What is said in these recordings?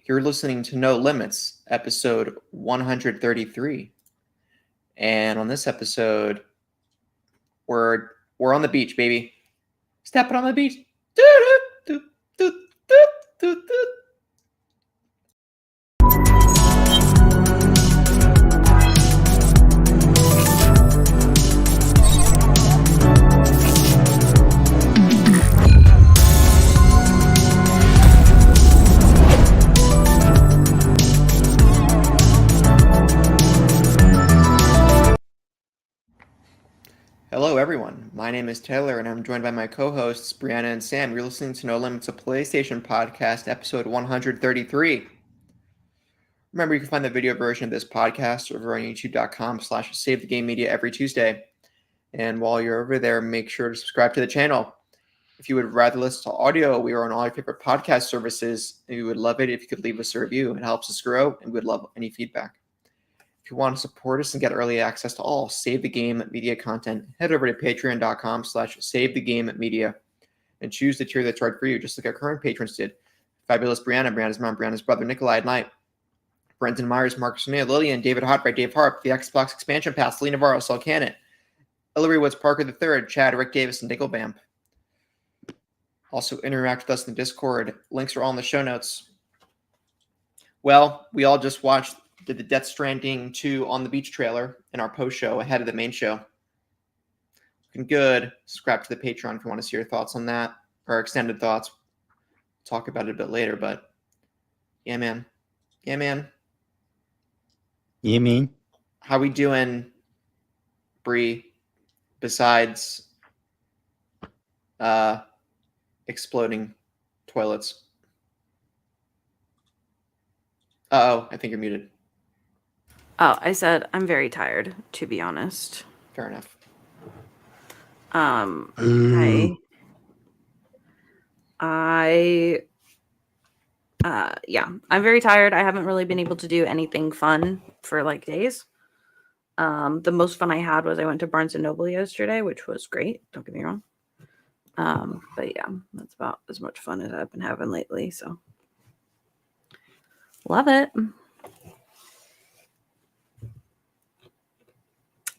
You're listening to No Limits, episode 133. And on this episode, we're on the beach, baby. Stepping on the beach. Hello, everyone. My name is Taylor, and I'm joined by my co-hosts, Brianna and Sam. You're listening to No Limits, a PlayStation podcast, episode 133. Remember, you can find the video version of this podcast over on youtube.com/SaveTheGameMedia every Tuesday. And while you're over there, make sure to subscribe to the channel. If you would rather listen to audio, we are on all your favorite podcast services. And we would love it if you could leave us a review. It helps us grow, and we'd love any feedback. If you want to support us and get early access to all Save the Game Media content, head over to patreon.com/SaveTheGameMedia and choose the tier that's right for you, just like our current patrons did. Fabulous Brianna, Brianna's mom, Brianna's brother, Nikolai and Knight, Brenton Myers, Marcus O'Neill, Lillian, David Hartwright, Dave Harp, the Xbox Expansion Pass, Lee Navarro, Saul Cannon, Hillary Woods Parker III, Chad, Rick Davis, and Dicklebamp. Also interact with us in the Discord. Links are all in the show notes. Well, we all just did the Death Stranding 2 on the beach trailer in our post show ahead of the main show. Looking good. Subscribe to the Patreon if you want to see your thoughts on that, or extended thoughts. Talk about it a bit later, but yeah, man. Yeah, man. You mean? How we doing, Bree, besides exploding toilets? Uh-oh, I think you're muted. Oh, I said I'm very tired, to be honest. Fair enough. I'm very tired. I haven't really been able to do anything fun for like days. The most fun I had was I went to Barnes & Noble yesterday, which was great. Don't get me wrong. But yeah, that's about as much fun as I've been having lately. So love it.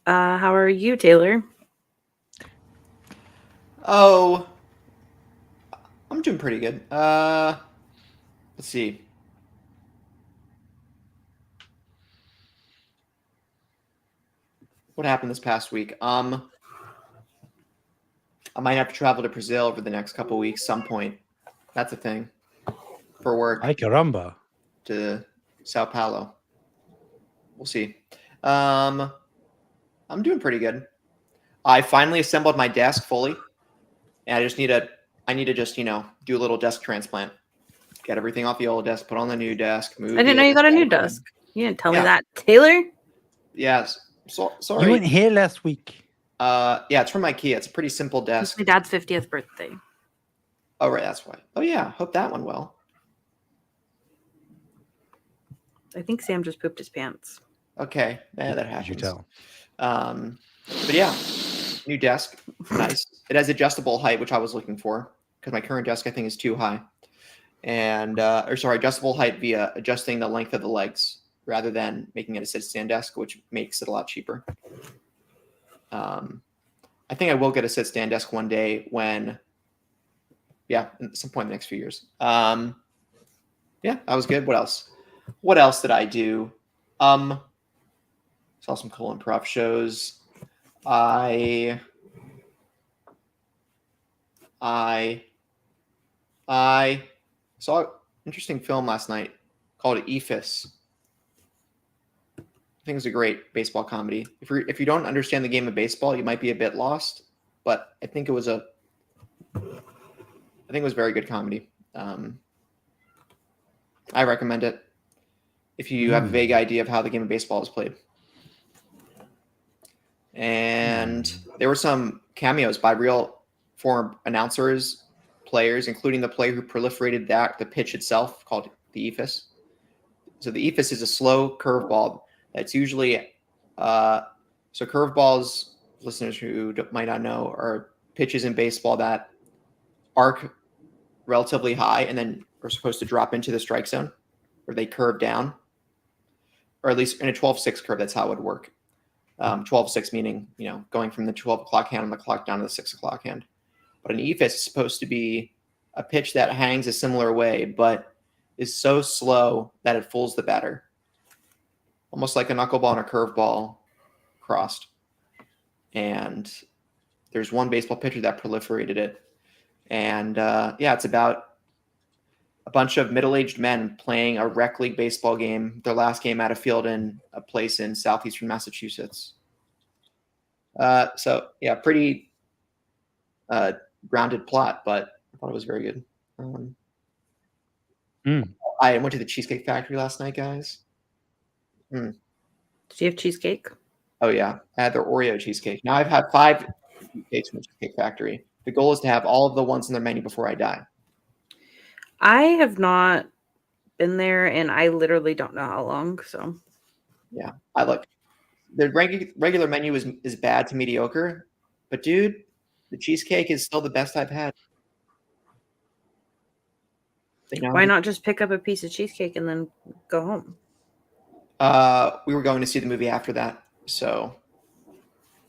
How are you, Taylor? Oh, I'm doing pretty good. Let's see. What happened this past week? I might have to travel to Brazil over the next couple weeks, some point. That's a thing. For work. Ay caramba. To Sao Paulo. We'll see. I'm doing pretty good. I finally assembled my desk fully, and I need to just, do a little desk transplant. Get everything off the old desk, put on the new desk. Move. I didn't know you got a new desk. You didn't tell me that, Taylor. Yes. Sorry. You weren't here last week. Yeah, it's from IKEA. It's a pretty simple desk. It's my dad's 50th birthday. Oh, right, that's why. Oh, yeah. Hope that went well. I think Sam just pooped his pants. Okay. Yeah, that happens. You tell. But yeah, new desk. Nice. It has adjustable height, which I was looking for because my current desk, I think, is too high. And, adjustable height via adjusting the length of the legs rather than making it a sit-stand desk, which makes it a lot cheaper. I think I will get a sit-stand desk one day at some point in the next few years. Yeah, that was good. What else? What else did I do? Saw some cool improv shows. I saw an interesting film last night called Ephus. I think it's a great baseball comedy. If you don't understand the game of baseball, you might be a bit lost, but I think it was very good comedy. I recommend it if you have a vague idea of how the game of baseball is played. And there were some cameos by real former announcers, players, including the player who proliferated the pitch itself, called the Ephus. So the Ephus is a slow curveball that's usually so curveballs, listeners who might not know, are pitches in baseball that arc relatively high and then are supposed to drop into the strike zone. where they curve down, or at least in a 12-6 curve, that's how it would work. 12-6 meaning, going from the 12 o'clock hand on the clock down to the 6 o'clock hand. But an EFIS is supposed to be a pitch that hangs a similar way, but is so slow that it fools the batter. Almost like a knuckleball and a curveball crossed. And there's one baseball pitcher that proliferated it. And it's about a bunch of middle-aged men playing a rec league baseball game, their last game at a field in a place in southeastern Massachusetts. Pretty grounded plot, but I thought it was very good. I went to the Cheesecake Factory last night, guys. Did you have cheesecake? Oh, yeah. I had their Oreo cheesecake. Now I've had 5 cheesecakes from the Cheesecake Factory. The goal is to have all of the ones in their menu before I die. I have not been there, and I literally don't know how long. So, yeah, I look. The regular menu is bad to mediocre, but dude, the cheesecake is still the best I've had. Why not just pick up a piece of cheesecake and then go home? We were going to see the movie after that, so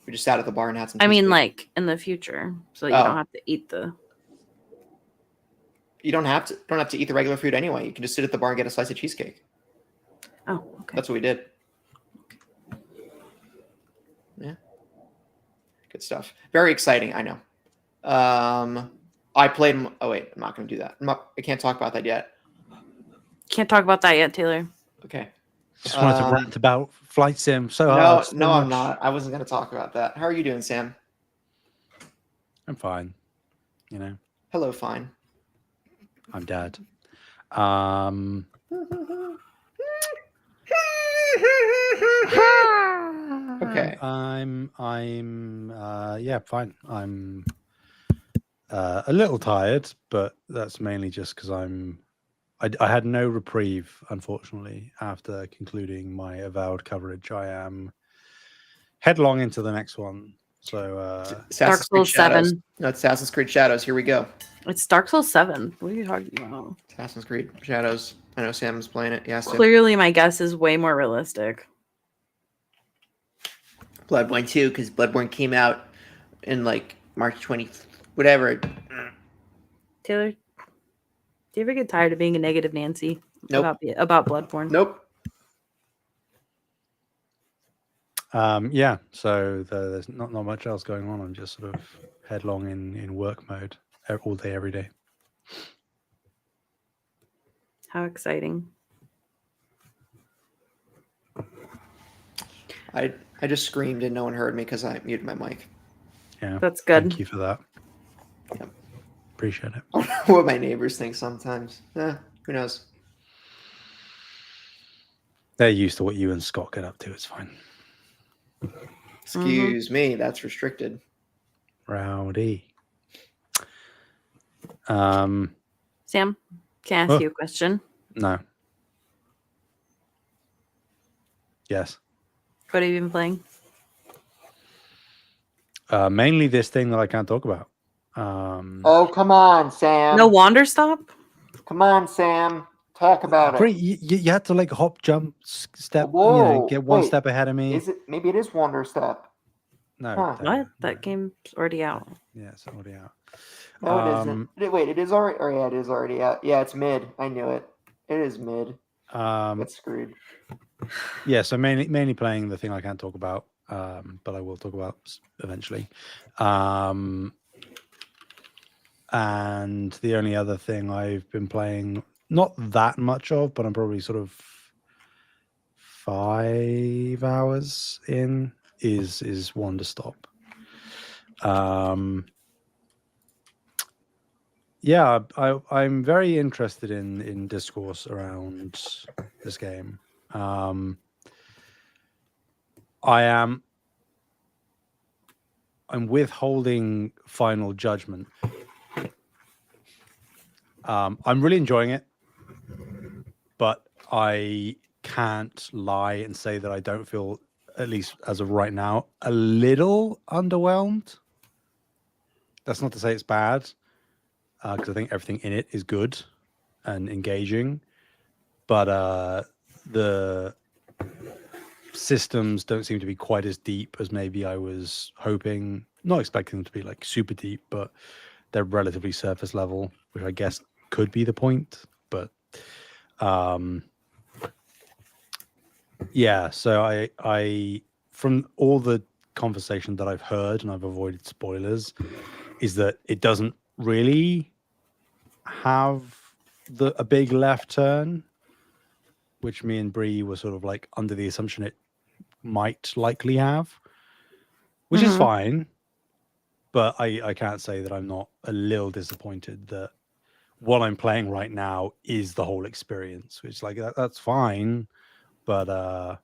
we just sat at the bar and had some. I mean, like in the future, so you don't have to eat the. You don't have to eat the regular food anyway. You can just sit at the bar and get a slice of cheesecake. Oh, okay. That's what we did. Yeah. Good stuff. Very exciting, I know. I played. Oh wait, I'm not going to do that. I can't talk about that yet. Can't talk about that yet, Taylor. Okay. Just wanted to rant about Flight Sim so hard. hard. No, I'm not. I wasn't going to talk about that. How are you doing, Sam? I'm fine. Hello, fine. I'm Dad. Okay. I'm fine. I'm a little tired, but that's mainly just because I had no reprieve, unfortunately, after concluding my Avowed coverage. I am headlong into the next one. So Dark Souls 7. No, it's Assassin's Creed Shadows. Here we go. It's Dark Souls 7. What are you talking about? Assassin's Creed Shadows. I know Sam's playing it. Yes. Clearly, my guess is way more realistic. Bloodborne 2, because Bloodborne came out in like March 20, whatever. Taylor, do you ever get tired of being a negative Nancy Nope. about Bloodborne? Nope. Yeah, so there's not much else going on. I'm just sort of headlong in work mode all day, every day. How exciting. I just screamed and no one heard me because I muted my mic. Yeah, that's good. Thank you for that. Yep. Appreciate it. I don't know what my neighbors think sometimes. Who knows? They're used to what you and Scott get up to. It's fine. Excuse me, that's restricted. Rowdy. Sam, can I ask you a question? No. Yes. What have you been playing? Mainly this thing that I can't talk about. Oh, come on, Sam. No Wander Stop? Come on, Sam. Talk about Bree, it. you had to like hop, jump, step, Whoa, get one wait. step ahead of me. Maybe it is Wander Step. No. Huh. What? That game's already out. Yeah, it's already out. No, it isn't. Wait, it is already. Oh, yeah, it is already out. Yeah, it's mid. I knew it. It is mid. That's screwed. Yeah, so mainly playing the thing I can't talk about, but I will talk about eventually. And the only other thing I've been playing, not that much of, but I'm probably sort of 5 hours in, is Wander Stop. Yeah, I'm very interested in discourse around this game. I'm withholding final judgment. I'm really enjoying it, but I can't lie and say that I don't feel, at least as of right now, a little underwhelmed. That's not to say it's bad, because I think everything in it is good and engaging. but the systems don't seem to be quite as deep as maybe I was hoping. Not expecting them to be like super deep, but they're relatively surface level, which I guess could be the point. But yeah, so I from all the conversation that I've heard, and I've avoided spoilers, is that it doesn't really have a big left turn, which me and Bree were sort of like under the assumption it might likely have, which is fine. But I can't say that I'm not a little disappointed that what I'm playing right now is the whole experience, which like that's fine, but a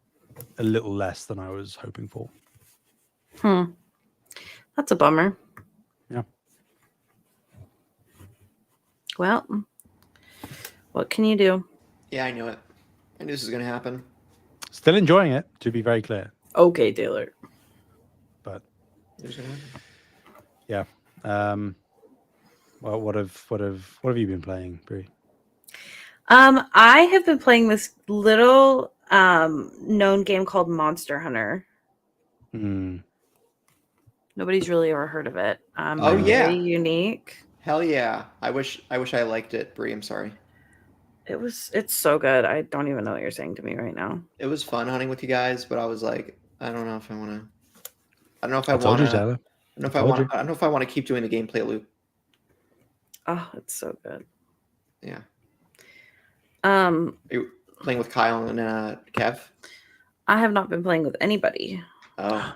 little less than I was hoping for. That's a bummer. Yeah. Well, what can you do? Yeah, I knew it. I knew this was going to happen. Still enjoying it, to be very clear. Okay, Taylor. But It was gonna happen. yeah. Well, what have you been playing, Bree? I have been playing this little known game called Monster Hunter. Nobody's really ever heard of it. Oh, it's yeah. very unique. Hell yeah. I wish I liked it, Bree. I'm sorry. It's so good. I don't even know what you're saying to me right now. It was fun hunting with you guys, but I was like, I don't know if I want to. I don't know if I I told want you, to. Tyler. I don't know if I want to keep doing the gameplay loop. Oh, it's so good. Yeah. Um, Are you playing with Kyle and Kev? I have not been playing with anybody. Oh.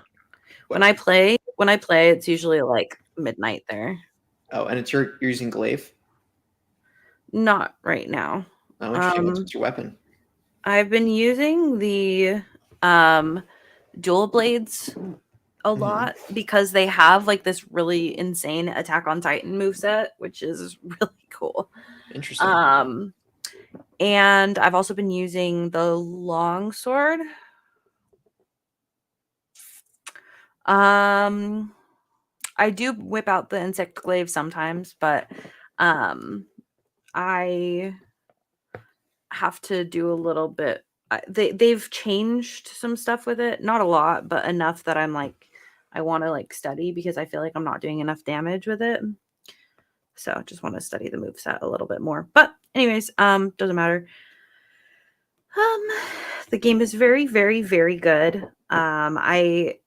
When I play, it's usually like midnight there. Oh, and you're using glaive? Not right now. Oh, interesting. What's your weapon? I've been using the dual blades a lot because they have like this really insane Attack on Titan moveset, which is really cool. Interesting. And I've also been using the longsword. I do whip out the insect glaive sometimes, but I have to do a little bit. They've changed some stuff with it, not a lot, but enough that I'm like, I want to like study because I feel like I'm not doing enough damage with it. So I just want to study the moveset a little bit more. But anyways, doesn't matter. The game is very, very, very good. I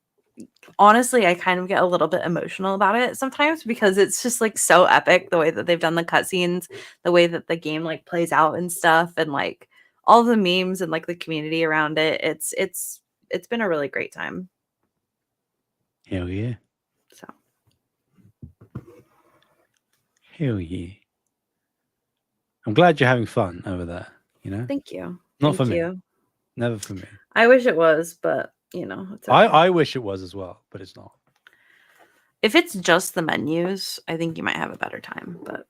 honestly, I kind of get a little bit emotional about it sometimes because it's just like so epic the way that they've done the cutscenes, the way that the game like plays out and stuff, and like all the memes and like the community around it. It's been a really great time. Hell yeah. So hell yeah. I'm glad you're having fun over there, you know? thank you. Not Thank for you. me. Never for me. I wish it was, but you know, it's okay. I wish it was as well, but it's not. If it's just the menus, I think you might have a better time, but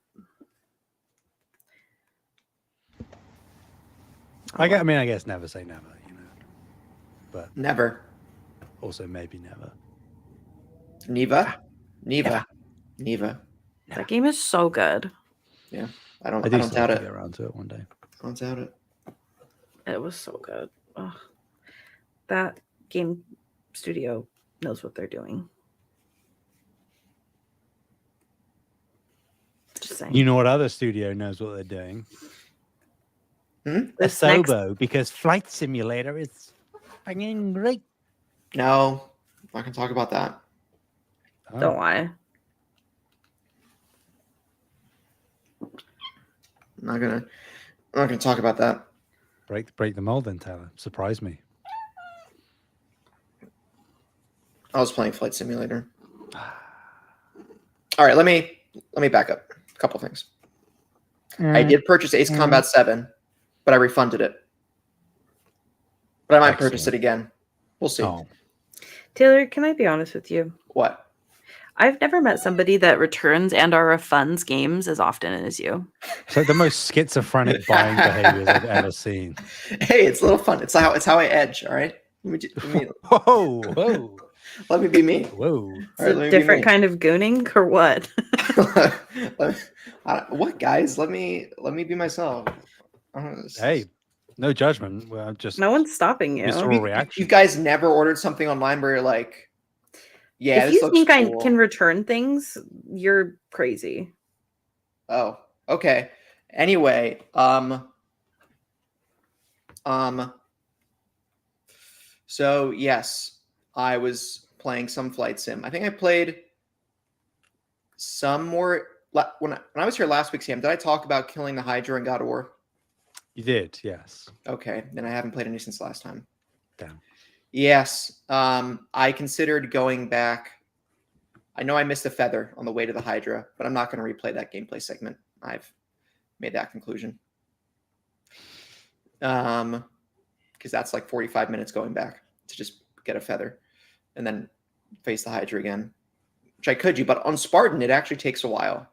I guess never say never, you know. But Never. also maybe never. Neva. that game is so good. Yeah. I don't still doubt have to it. get around to it one day. I don't doubt it. It was so good. Ugh. That game studio knows what they're doing. Just saying. You know what other studio knows what they're doing? This Asobo, because Flight Simulator is fucking great. No, I'm not gonna talk about that. Don't lie. I'm not gonna talk about that. Break the mold then, Tyler. Surprise me. I was playing Flight Simulator. All right, let me back up a couple things. I did purchase Ace Combat 7, but I refunded it. But I might purchase it again. We'll see. Oh. Taylor, can I be honest with you? What? I've never met somebody that returns and or refunds games as often as you. It's like the most schizophrenic buying behaviors I've ever seen. Hey, it's a little fun. It's how I edge. All right. Whoa. Let me be me. Whoa. It's a different kind of gooning or what? What, guys? Let me be myself. Hey, No judgment. Well, just No one's stopping you. visceral reaction. You guys never ordered something online where you're like, yeah, If this you looks think I cool. can return things, you're crazy. Oh, okay. Anyway, so yes, I was playing some flight sim. I think I played some more when I was here last week, Sam. Did I talk about killing the Hydra in God of War? You did, yes. Okay, then I haven't played any since last time. Damn. Yes, I considered going back. I know I missed a feather on the way to the Hydra, but I'm not going to replay that gameplay segment. I've made that conclusion. Because that's like 45 minutes going back to just get a feather and then face the Hydra again, which I could do, but on Spartan, it actually takes a while.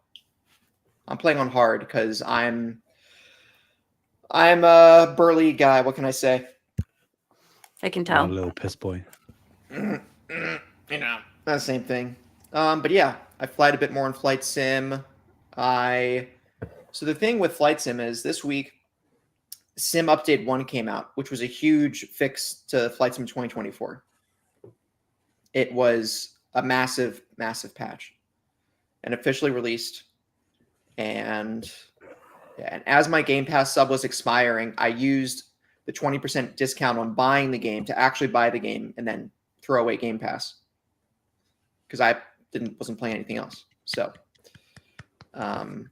I'm playing on hard because I'm a burly guy. What can I say? I can A tell. little piss boy. You know, not the same thing. But yeah, I flight a bit more in Flight Sim. So the thing with Flight Sim is this week, Sim Update 1 came out, which was a huge fix to Flight Sim 2024. It was a massive, massive patch and officially released. And as my Game Pass sub was expiring, I used the 20% discount on buying the game to actually buy the game and then throw away Game Pass because I wasn't playing anything else. So, and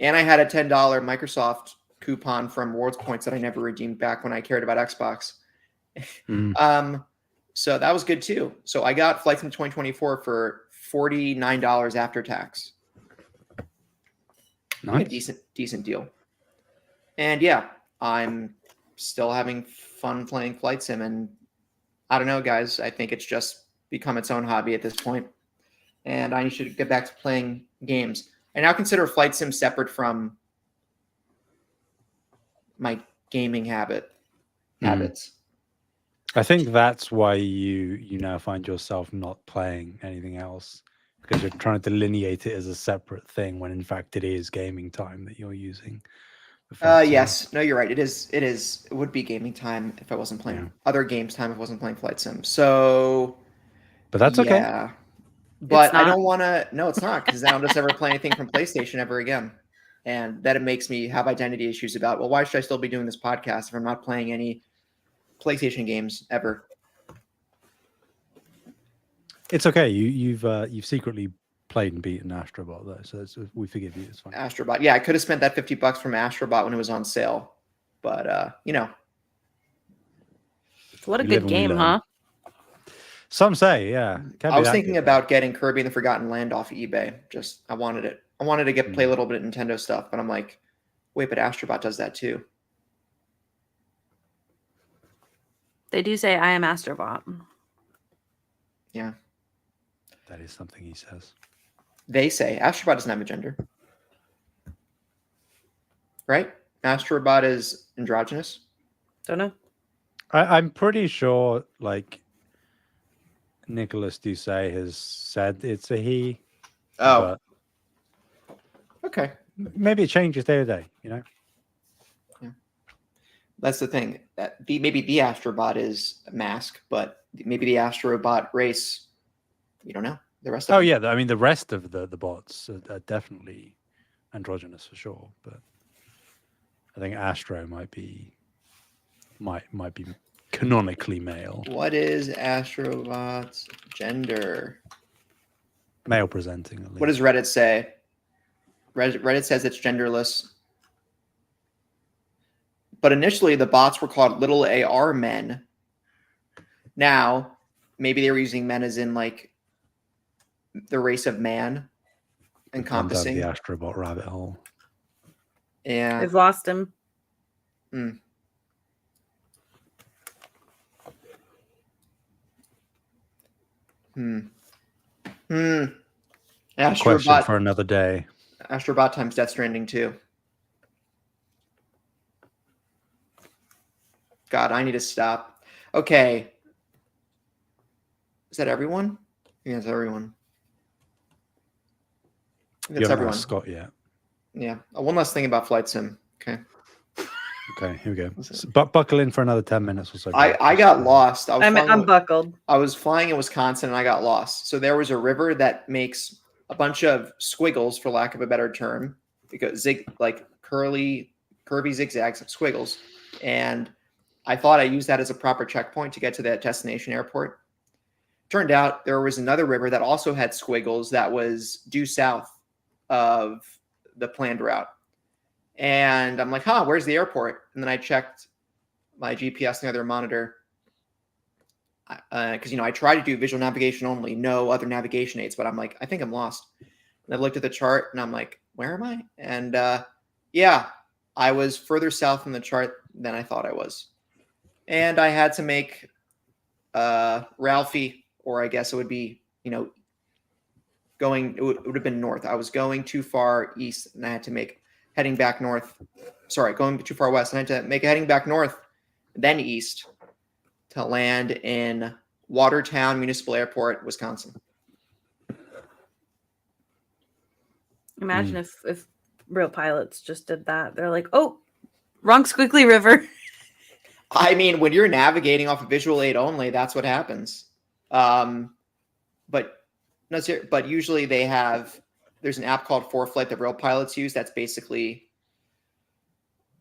I had a $10 Microsoft coupon from rewards points that I never redeemed back when I cared about Xbox. So that was good too. So I got Flight Sim 2024 for $49 after tax. Nice. A decent deal. And yeah, I'm still having fun playing Flight Sim, and I don't know, guys. I think it's just become its own hobby at this point, and I should get back to playing games. I now consider Flight Sim separate from my gaming habits. I think that's why you now find yourself not playing anything else, because you're trying to delineate it as a separate thing when in fact it is gaming time that you're using. Yes, no, you're right. It would be gaming time if I wasn't playing other games time if I wasn't playing Flight Sim. So, But that's okay. Yeah, but I not. don't want to. No, it's not, because I don't just ever play anything from PlayStation ever again, and that it makes me have identity issues about. Well, why should I still be doing this podcast if I'm not playing any PlayStation games ever? It's okay. You've secretly played and beaten Astrobot though, so we forgive you. It's fine. Astrobot. Yeah, I could have spent that $50 from Astrobot when it was on sale, but you know. What a We live good and we game, learn. huh? Some say, yeah. I was thinking about getting Kirby and the Forgotten Land off eBay. Just I wanted it. I wanted to play a little bit of Nintendo stuff, but I'm like, wait, but Astrobot does that too. They do say I am Astrobot. Yeah. That is something he says. They say Astrobot doesn't have a gender. Right? Astrobot is androgynous. Don't know. I'm pretty sure, like, Nicholas Doucet has said it's a he. Oh. But Okay. maybe it changes day to day, you know? Yeah. That's the thing. Maybe the Astrobot is a mask, but maybe the Astrobot race, you don't know. The rest of them. Yeah. I mean, the rest of the bots are definitely androgynous for sure, but I think Astro might be canonically male. What is Astrobot's gender? Male presenting, at least. What does Reddit say? Reddit says it's genderless. But initially, the bots were called little AR men. Now, maybe they were using men as in like the race of man, encompassing the Astrobot rabbit hole. Yeah, I've lost him. Question for another day. Astrobot times Death Stranding 2. God, I need to stop. Okay. Is that everyone? Yeah, it's everyone. You haven't asked Scott yet. Yeah. One last thing about Flight Sim. Okay. Okay, here we go. But buckle in for another 10 minutes or so. I got lost. I'm buckled. I was flying in Wisconsin and I got lost. So there was a river that makes a bunch of squiggles, for lack of a better term, because curvy zigzags of squiggles. And I thought I used that as a proper checkpoint to get to that destination airport. Turned out there was another river that also had squiggles that was due south of the planned route. And I'm like, where's the airport? And then I checked my GPS and the other monitor. Because, I tried to do visual navigation only, no other navigation aids, but I'm like, I think I'm lost. And I looked at the chart and I'm like, where am I? And I was further south in the chart than I thought I was. And I had to make Ralphie, or I guess it would be, it would have been north. I was going too far east and I had to make heading back north. Sorry, going too far west. And I had to make a heading back north, then east to land in Watertown Municipal Airport, Wisconsin. Imagine if real pilots just did that. They're like, oh, wrong squiggly river. I mean, when you're navigating off a visual aid only, that's what happens. But usually there's an app called ForeFlight that real pilots use. That's basically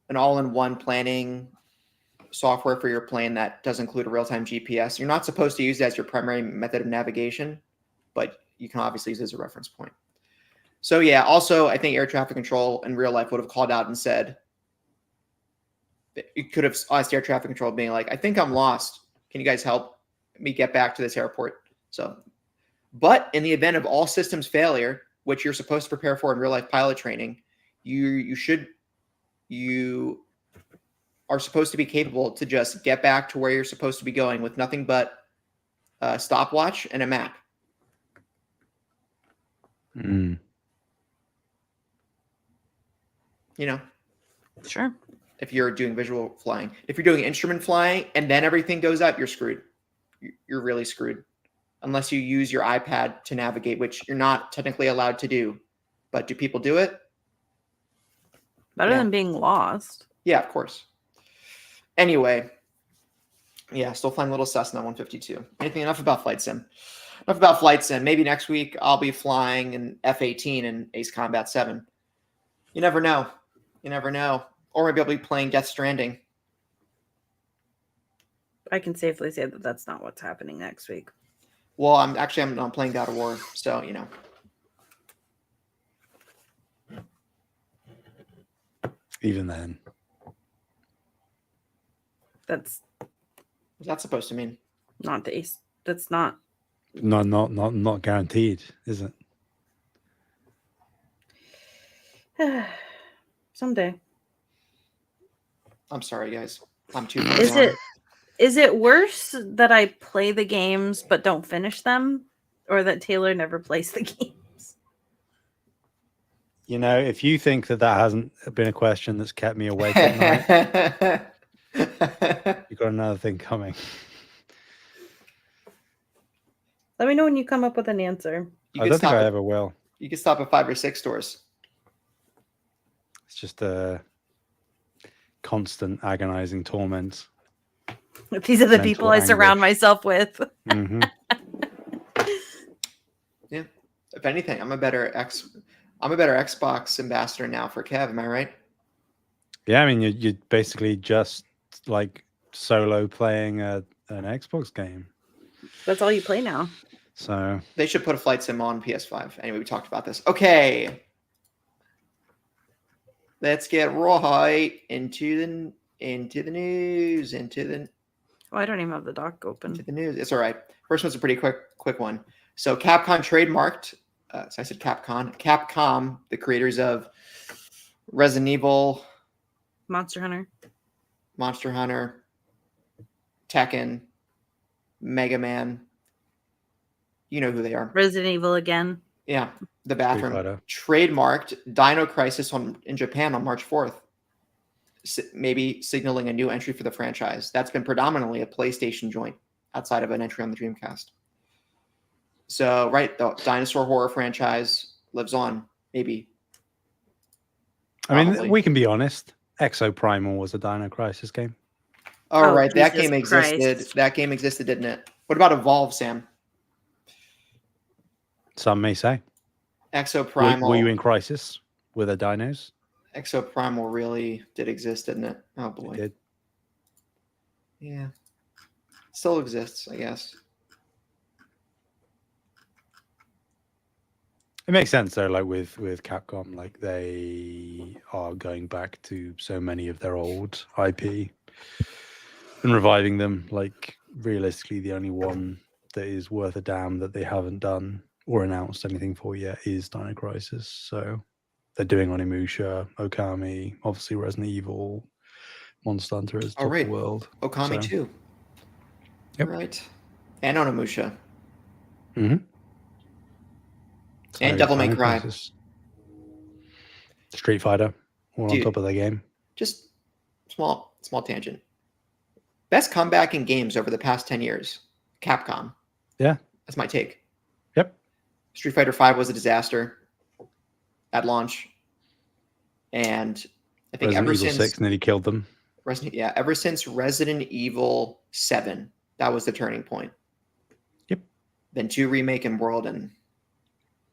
an all-in-one planning software for your plane that does include a real-time GPS. You're not supposed to use it as your primary method of navigation, but you can obviously use it as a reference point. So yeah, also I think air traffic control in real life would have called out and said, you could have asked air traffic control being like, I think I'm lost. Can you guys help me get back to this airport? So, but in the event of all systems failure, which you're supposed to prepare for in real life pilot training, you are supposed to be capable to just get back to where you're supposed to be going with nothing but a stopwatch and a map. Sure. If you're doing visual flying, if you're doing instrument flying and then everything goes up, you're screwed. You're really screwed unless you use your iPad to navigate, which you're not technically allowed to do. But do people do it? Better than being lost. Yeah, of course. Anyway, still flying little Cessna 152. Enough about Flight Sim. Enough about Flight Sim. Maybe next week I'll be flying an F-18 in Ace Combat 7. You never know. Or maybe I'll be playing Death Stranding. I can safely say that that's not what's happening next week. Well, I'm playing God of War, so Even then, what's that supposed to mean? Not the Ace. That's not. Not guaranteed, is it? Someday. I'm sorry, guys. I'm too. Is it worse that I play the games but don't finish them, or that Taylor never plays the games? If you think that hasn't been a question that's kept me awake at night, you've got another thing coming. Let me know when you come up with an answer. I don't think I ever will. You can stop at 5 or 6 stores. It's just a constant agonizing torment. These are the people I surround myself with. Mm-hmm. Yeah. If anything, I'm a better Xbox ambassador now for Kev. Am I right? Yeah, I mean, you're basically just like solo playing an Xbox game. That's all you play now. So they should put a Flight Sim on PS5. Anyway, we talked about this. Okay. Let's get right into the news. Oh, I don't even have the doc open. Into the news. It's all right. First one's a pretty quick one. So Capcom trademarked. So I said Capcom. Capcom, the creators of Resident Evil, Monster Hunter, Tekken, Mega Man. You know who they are. Resident Evil again. Yeah, the bathroom. Trademarked Dino Crisis in Japan on March 4th. Maybe signaling a new entry for the franchise. That's been predominantly a PlayStation joint outside of an entry on the Dreamcast. So, right, the dinosaur horror franchise lives on, maybe. I mean, we can be honest. Exoprimal was a Dino Crisis game. Oh, Oh, right. That Jesus game existed. Christ. That game existed, didn't it? What about Evolve, Sam? Some may say. Exoprimal. Were you in Crisis with the dinos? Exoprimal really did exist, didn't it? Oh It boy. did. Yeah. Still exists, I guess. It makes sense though, like with Capcom, like they are going back to so many of their old IP and reviving them. Like realistically, the only one that is worth a damn that they haven't done or announced anything for yet is Dino Crisis. So they're doing Onimusha, Okami, obviously Resident Evil, Monster Hunter is top of right. the world. Okami So, too. Yep. Right. And Onimusha. mhm. And So, Devil May Dino Cry. Crisis, Street Fighter, all Dude. on top of their game. Just small tangent. Best comeback in games over the past 10 years. Capcom. Yeah. That's my take. Yep. Street Fighter V was a disaster at launch. And I think Resident ever Evil since 6 nearly killed them. ever since Resident Evil 7, that was the turning point. Yep. Then 2 remake and World, and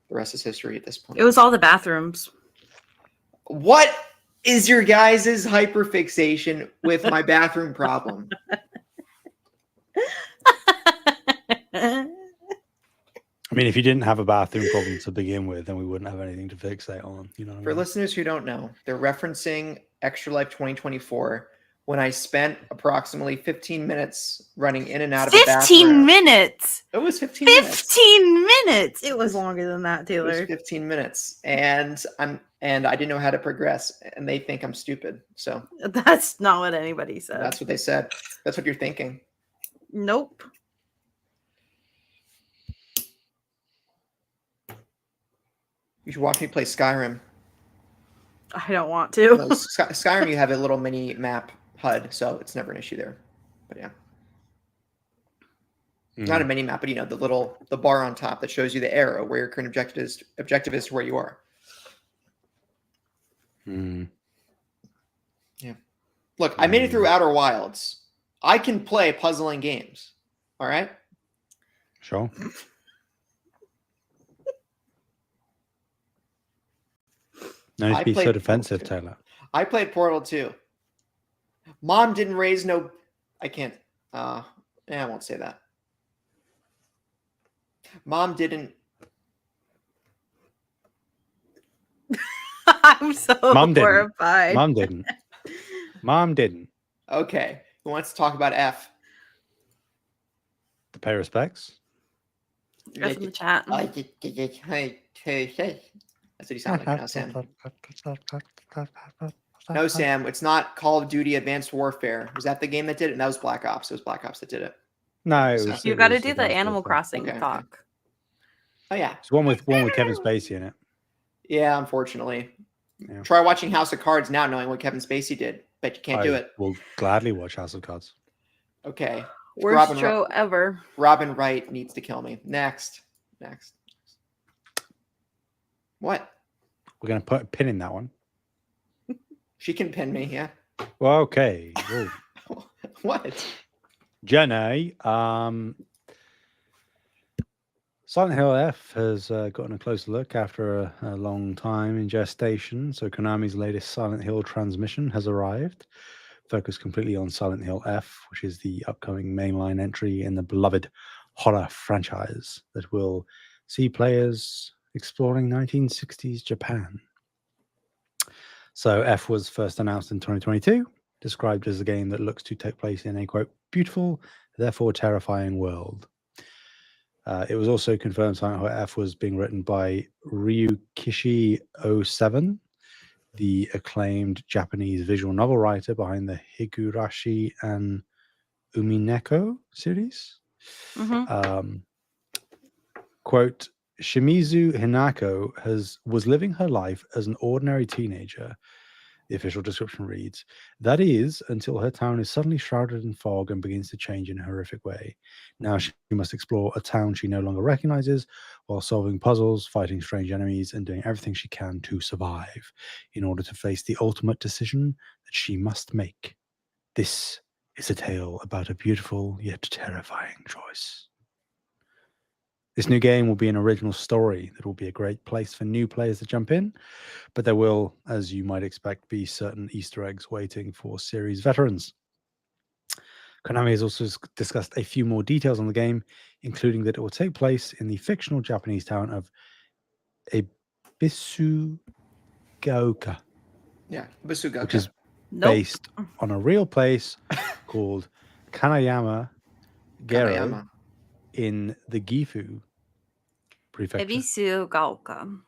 the rest is history at this point. It was all the bathrooms. What is your guys' hyperfixation with my bathroom problem? I mean, if you didn't have a bathroom problem to begin with, then we wouldn't have anything to fixate on. You know what I For mean? listeners who don't know, they're referencing Extra Life 2024 when I spent approximately 15 minutes running in and out of a 15 bathroom. minutes. It was 15 minutes. 15 minutes. It was longer than that, It was Taylor. 15 minutes, and I didn't know how to progress, and they think I'm stupid. So That's not what anybody said. that's what they said. That's what you're thinking. Nope. You should watch me play Skyrim. I don't want to. No, Skyrim, you have a little mini map HUD, so it's never an issue there. But yeah, not a mini map, but the bar on top that shows you the arrow where your current objective is to where you are. Mm. Yeah. Look, I made it through Outer Wilds. I can play puzzling games. All right. Sure. No need to be so defensive, Taylor. I played Portal 2. Mom didn't raise no. I can't. I won't say that. Mom didn't. I'm so Mom didn't. horrified. Mom didn't. Mom didn't. Okay. Who wants to talk about F? To pay respects. F in the chat. That's what you sound like now, Sam. No, Sam, it's not Call of Duty Advanced Warfare. Was that the game that did it? And that was Black Ops. It was Black Ops that did it. No, it was. You got to do the Animal Crossing Okay. talk. Oh, yeah. It's one with Kevin Spacey in it. Yeah, unfortunately. Yeah. Try watching House of Cards now, knowing what Kevin Spacey did. Bet you can't do it. We'll gladly watch House of Cards. Okay. Worst show ever. Robin Wright needs to kill me. Next. What? We're going to put a pin in that one. She can pin me, yeah. Well, okay. What? Jenny, Silent Hill F has gotten a closer look after a long time in gestation. So Konami's latest Silent Hill transmission has arrived, focused completely on Silent Hill F, which is the upcoming mainline entry in the beloved horror franchise that will see players exploring 1960s Japan. So F was first announced in 2022, described as a game that looks to take place in a, quote, beautiful, therefore terrifying world. It was also confirmed Silent Hill F was being written by Ryukishi 07, the acclaimed Japanese visual novel writer behind the Higurashi and Umineko series. Mm-hmm. Quote, Shimizu Hinako was living her life as an ordinary teenager The official description reads, that is, until her town is suddenly shrouded in fog and begins to change in a horrific way. Now she must explore a town she no longer recognizes while solving puzzles, fighting strange enemies, and doing everything she can to survive in order to face the ultimate decision that she must make. This is a tale about a beautiful yet terrifying choice. This new game will be an original story that will be a great place for new players to jump in, but there will, as you might expect, be certain Easter eggs waiting for series veterans. Konami has also discussed a few more details on the game, including that it will take place in the fictional Japanese town of Ebisugaoka, Yeah, Basugaoka. which is Nope. based on a real place called Kanayama Gero Kanayama. in the Gifu prefecture. Ebisugaoka.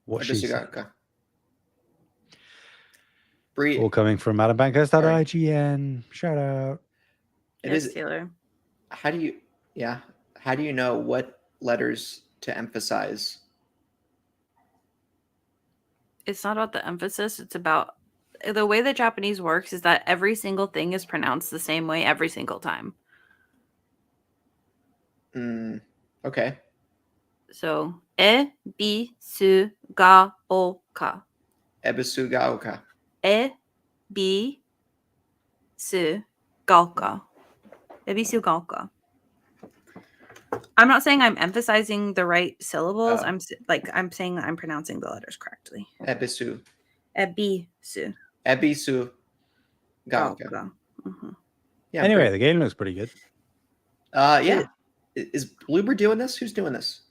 What she said. Basugaoka. Bree, All coming from MadamBankers.IGN. Shout out. it Yes, is. Taylor. How do you know what letters to emphasize? It's not about the emphasis. It's about the way that Japanese works is that every single thing is pronounced the same way every single time. Okay. So, ebisugaoka. Ebisugaoka. Ebisugaoka. Ebisugaoka. I'm not saying I'm emphasizing the right syllables. Oh. I'm saying I'm pronouncing the letters correctly. Ebisu. Ebisu. Ebisu. Gaoka. Mhm. Yeah. Anyway, great. the game looks pretty good. Yeah. Is Bloober doing this? Who's doing this?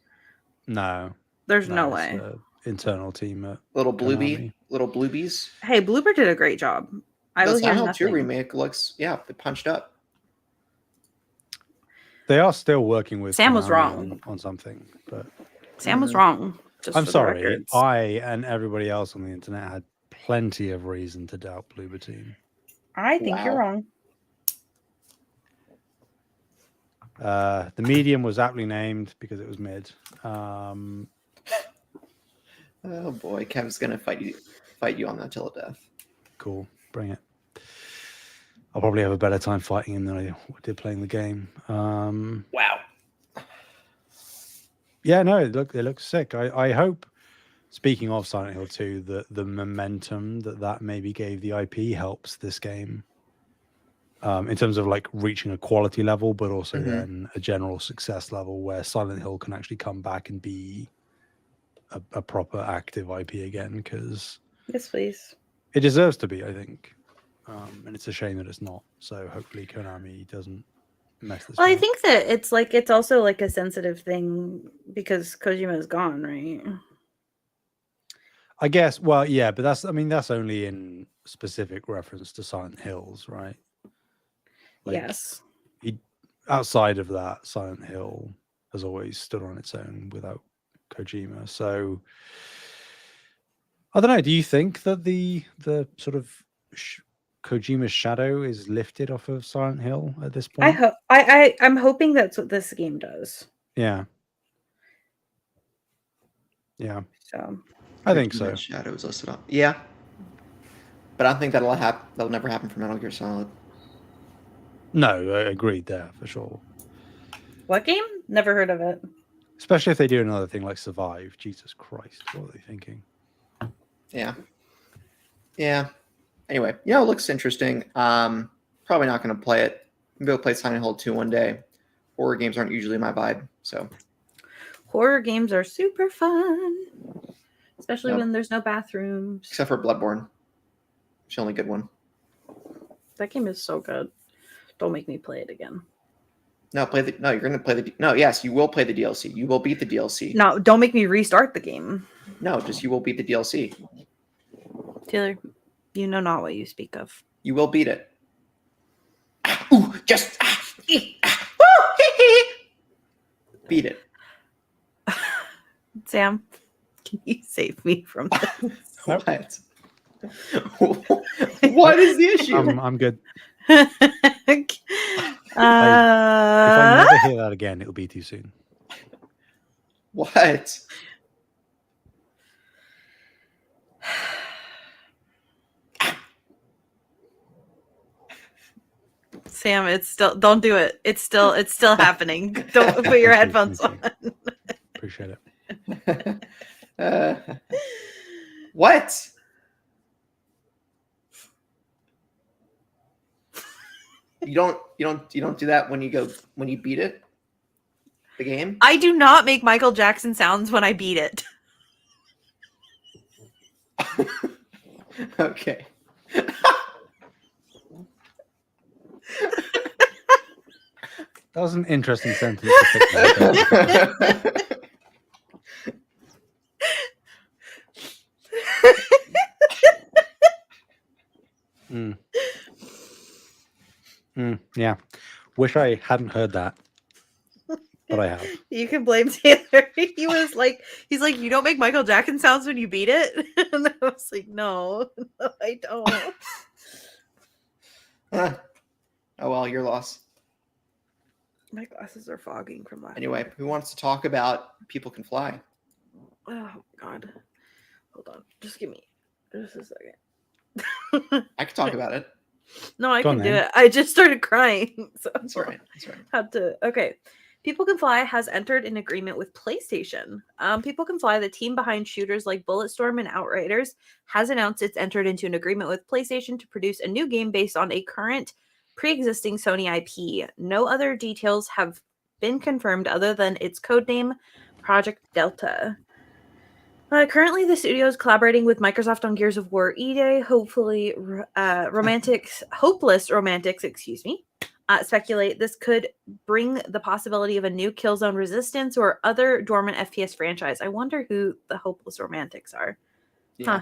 No. There's no it's way. a internal team at Little Konami. Bluebies. Hey, Bloober did a great job. I The will hear Silent 2 nothing. remake looks, they punched up. They are still working with Sam was Konami wrong. on something, but Sam was wrong. Just I'm for the sorry. records. I and everybody else on the internet had plenty of reason to doubt Bloober Team. I think you're Wow. wrong. The medium was aptly named because it was mid. Oh boy, Kevin's gonna fight you on that till death. Cool, bring it. I'll probably have a better time fighting him than I did playing the game. Wow. Yeah, no, it looks sick. I hope, speaking of Silent Hill 2, that the momentum that maybe gave the IP helps this game in terms of like reaching a quality level, but also then a general success level where Silent Hill can actually come back and be a proper active IP again, because Yes, please. it deserves to be, I think. And it's a shame that it's not. So hopefully Konami doesn't mess this Well, I up. think that it's also like a sensitive thing because Kojima is gone, right? I guess, well, yeah, but that's only in specific reference to Silent Hills, right? Yes. Outside of that, Silent Hill has always stood on its own without Kojima. So I don't know. Do you think that the sort of Kojima's shadow is lifted off of Silent Hill at this point? I'm hoping that's what this game does. Yeah. Yeah. So I think so. Shadow is listed on. Yeah. But I don't think that'll happen. That'll never happen for Metal Gear Solid. No, I agreed there for sure. what game? Never heard of it. Especially if they do another thing like Survive. Jesus Christ, what are they thinking? Yeah. Yeah. Anyway, it looks interesting. Probably not going to play it. Maybe I'll play Silent Hill 2 one day. Horror games aren't usually my vibe, so. Horror games are super fun, especially Yep. when there's no bathrooms. Except for Bloodborne. It's the only good one. That game is so good. Don't make me play it again. No, you're going to play yes, you will play the DLC. You will beat the DLC. No, don't make me restart the game. No, just you will beat the DLC. Taylor, you know not what you speak of. You will beat it. Beat it. Sam, can you save me from this? What? What is the issue? I'm good. If If I never hear that again, it'll be too soon. What? Sam, it's still don't do it. It's still happening. Don't put your Thank you, headphones thank on. you. Appreciate it. What? You don't do that when you beat it? The game? I do not make Michael Jackson sounds when I beat it. Okay. That was an interesting sentence to pick there. Yeah. Wish I hadn't heard that, but I have. You can blame Taylor. He's like, you don't make Michael Jackson sounds when you beat it? And I was like, no, I don't. Oh well, your loss. My glasses are fogging from laughing. Anyway, who wants to talk about People Can Fly? Oh God. Hold on. Just give me just a second. I could talk about it. No, I Go can on, do then. it. I just started crying. So That's all right. That's all right. had to. Okay. People Can Fly has entered an agreement with PlayStation. People Can Fly, the team behind shooters like Bulletstorm and Outriders, has announced it's entered into an agreement with PlayStation to produce a new game based on a current pre-existing Sony IP. No other details have been confirmed other than its codename Project Delta. Currently, the studio is collaborating with Microsoft on Gears of War E-Day. Hopefully, hopeless romantics, speculate this could bring the possibility of a new Killzone Resistance or other dormant FPS franchise. I wonder who the hopeless romantics are. Yeah.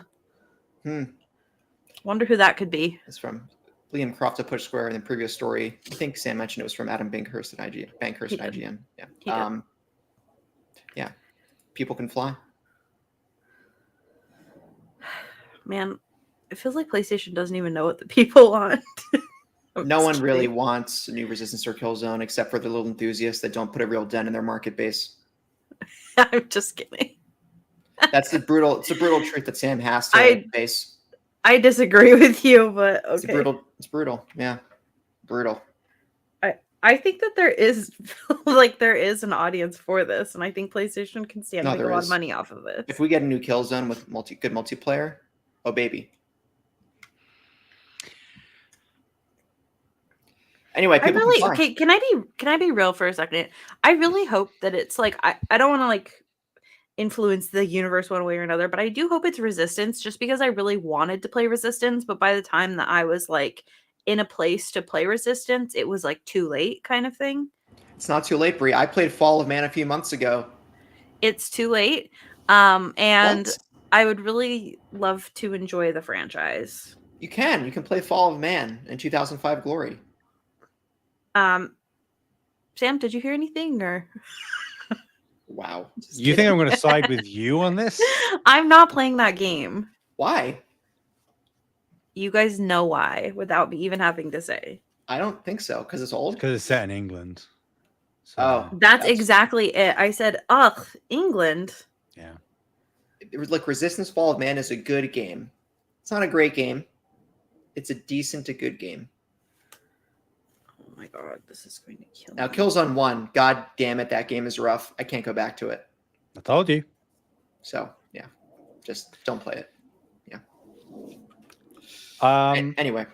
Wonder who that could be. It's from Liam Croft of Push Square in the previous story. I think Sam mentioned it was from Adam Bankhurst at IGN. Yeah. Yeah. People Can Fly. Man, it feels like PlayStation doesn't even know what the people want. No one really wants a new Resistance or Killzone except for the little enthusiasts that don't put a real dent in their market base. I'm just kidding. It's the brutal truth that Sam has to face. I disagree with you, but okay. It's brutal. Yeah. Brutal. I think that there is there is an audience for this, and I think PlayStation can stand to make a lot of money off of it. If we get a new Killzone with good multiplayer, oh baby. Anyway, people okay. Can I be real for a second? I really hope that it's like I don't want to like influence the universe one way or another, but I do hope it's Resistance, just because I really wanted to play Resistance, but by the time that I was like in a place to play Resistance, it was like too late, kind of thing. It's not too late, Bree. I played Fall of Man a few months ago. It's too late, and what? I would really love to enjoy the franchise. You can play Fall of Man in 2005 Glory. Sam, did you hear anything or? Wow. You think I'm going to side with you on this? I'm not playing that game. Why? You guys know why without me even having to say. I don't think so, because it's old. Because it's set in England. So that's exactly it. I said, ugh, England. Yeah. Look, Resistance Fall of Man is a good game. It's not a great game. It's a decent to good game. Oh my god, this is going to kill me. Now, Killzone 1, god damn it, that game is rough. I can't go back to it. I told you. So, yeah. Just don't play it. Yeah. Anyway.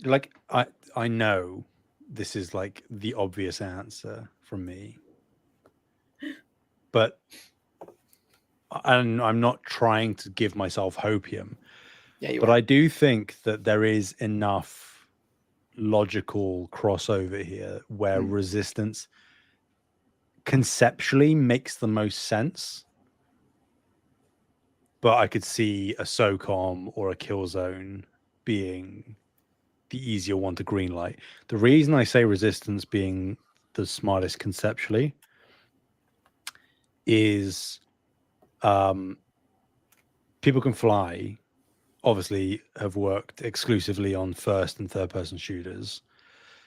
Like, I know this is like the obvious answer from me. But I'm not trying to give myself hopium. Yeah, but I do think that there is enough logical crossover here where Resistance conceptually makes the most sense. But I could see a SOCOM or a Killzone being the easier one to greenlight. The reason I say Resistance being the smartest conceptually is People Can Fly obviously have worked exclusively on first and third person shooters.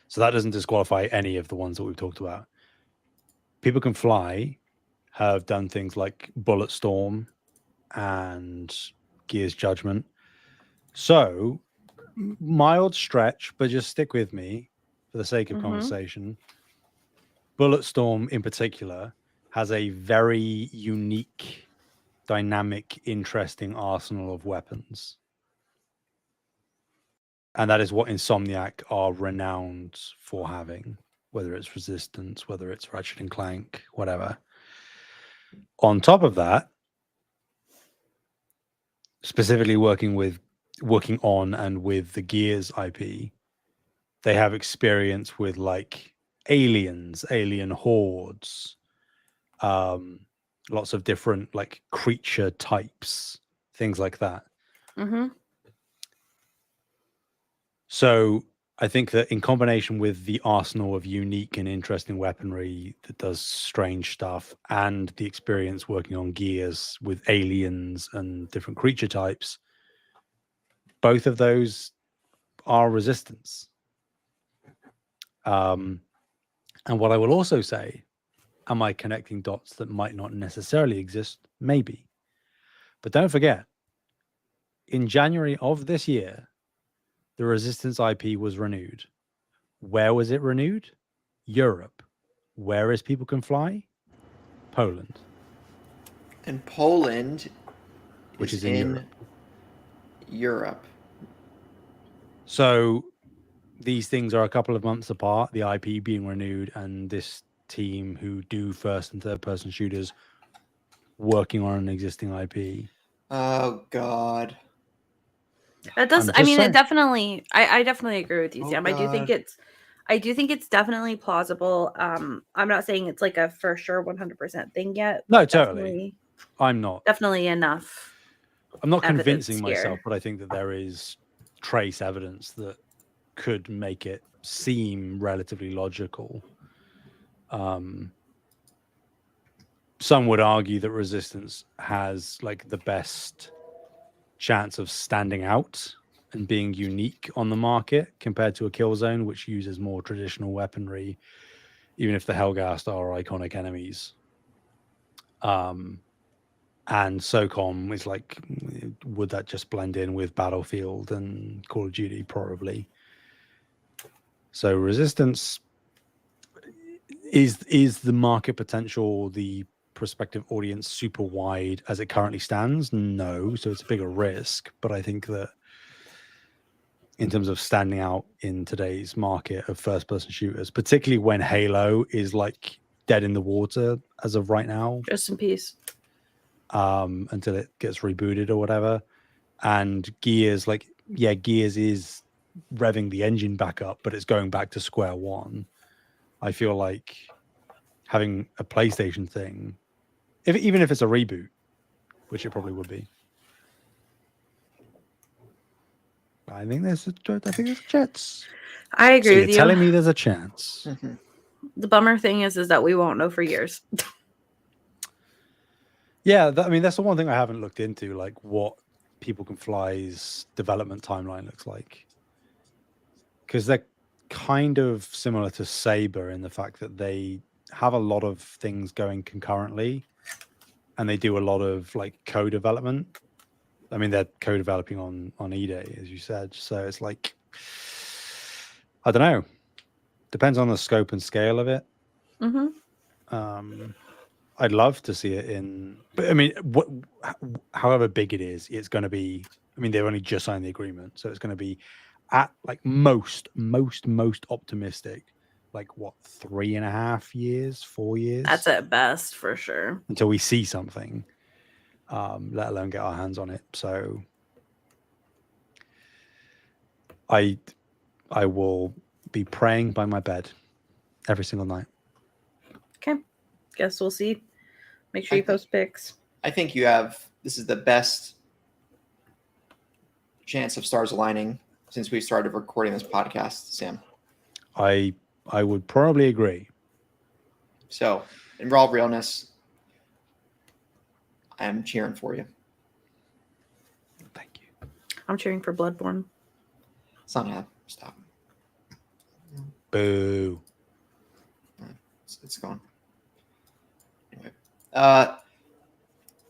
So that doesn't disqualify any of the ones that we've talked about. People Can Fly have done things like Bulletstorm and Gears Judgment. So, mild stretch, but just stick with me for the sake of conversation. Bulletstorm, in particular, has a very unique, dynamic, interesting arsenal of weapons. And that is what Insomniac are renowned for having, whether it's Resistance, whether it's Ratchet and Clank, whatever. On top of that, specifically working on and with the Gears IP, they have experience with like aliens, alien hordes, lots of different like creature types, things like that. So I think that in combination with the arsenal of unique and interesting weaponry that does strange stuff and the experience working on Gears with aliens and different creature types, both of those are Resistance. And what I will also say, am I connecting dots that might not necessarily exist? Maybe. But don't forget, in January of this year, the Resistance IP was renewed. Where was it renewed? Europe. Where is People Can Fly? Poland. And Poland, which is in Europe. So these things are a couple of months apart, the IP being renewed, and this team who do first and third person shooters working on an existing IP. Oh God. That does. I mean, it definitely. I definitely agree with you, Sam. God. I do think it's definitely plausible. I'm not saying it's like a for sure 100% thing yet. No, totally. I'm not. Definitely enough. I'm not convincing myself, but I think that there is trace evidence that could make it seem relatively logical. Some would argue that Resistance has like the best chance of standing out and being unique on the market compared to a Killzone, which uses more traditional weaponry, even if the Helghast are iconic enemies. And SOCOM is like, would that just blend in with Battlefield and Call of Duty? Probably. So Resistance is the market potential, the prospective audience super wide as it currently stands? No. So it's a bigger risk. But I think that in terms of standing out in today's market of first person shooters, particularly when Halo is like dead in the water as of right now. Rest in peace. Until it gets rebooted or whatever. And Gears, like, yeah, Gears is revving the engine back up, but it's going back to square one. I feel like having a PlayStation thing, even if it's a reboot, which it probably would be, I think there's a chance. I agree with you. Telling me there's a chance. Mm-hmm. The bummer thing is that we won't know for years. Yeah, I mean, that's the one thing I haven't looked into, like what People Can Fly's development timeline looks like. Because they're kind of similar to Saber in the fact that they have a lot of things going concurrently and they do a lot of like co-development. I mean, they're co-developing on E-Day, as you said. So it's like, I don't know. Depends on the scope and scale of it. Mm-hmm. I'd love to see it in, but I mean, however big it is, it's going to be, I mean, they've only just signed the agreement. So it's going to be at like most optimistic, like what, 3.5 years, 4 years? That's at best for sure. Until we see something, let alone get our hands on it. So I will be praying by my bed every single night. Okay. Guess we'll see. Make sure you post pics. I think this is the best chance of stars aligning since we started recording this podcast, Sam. I would probably agree. So, in all realness, I'm cheering for you. Thank you. I'm cheering for Bloodborne. It's not happening. Stop. Boo. It's gone. Anyway,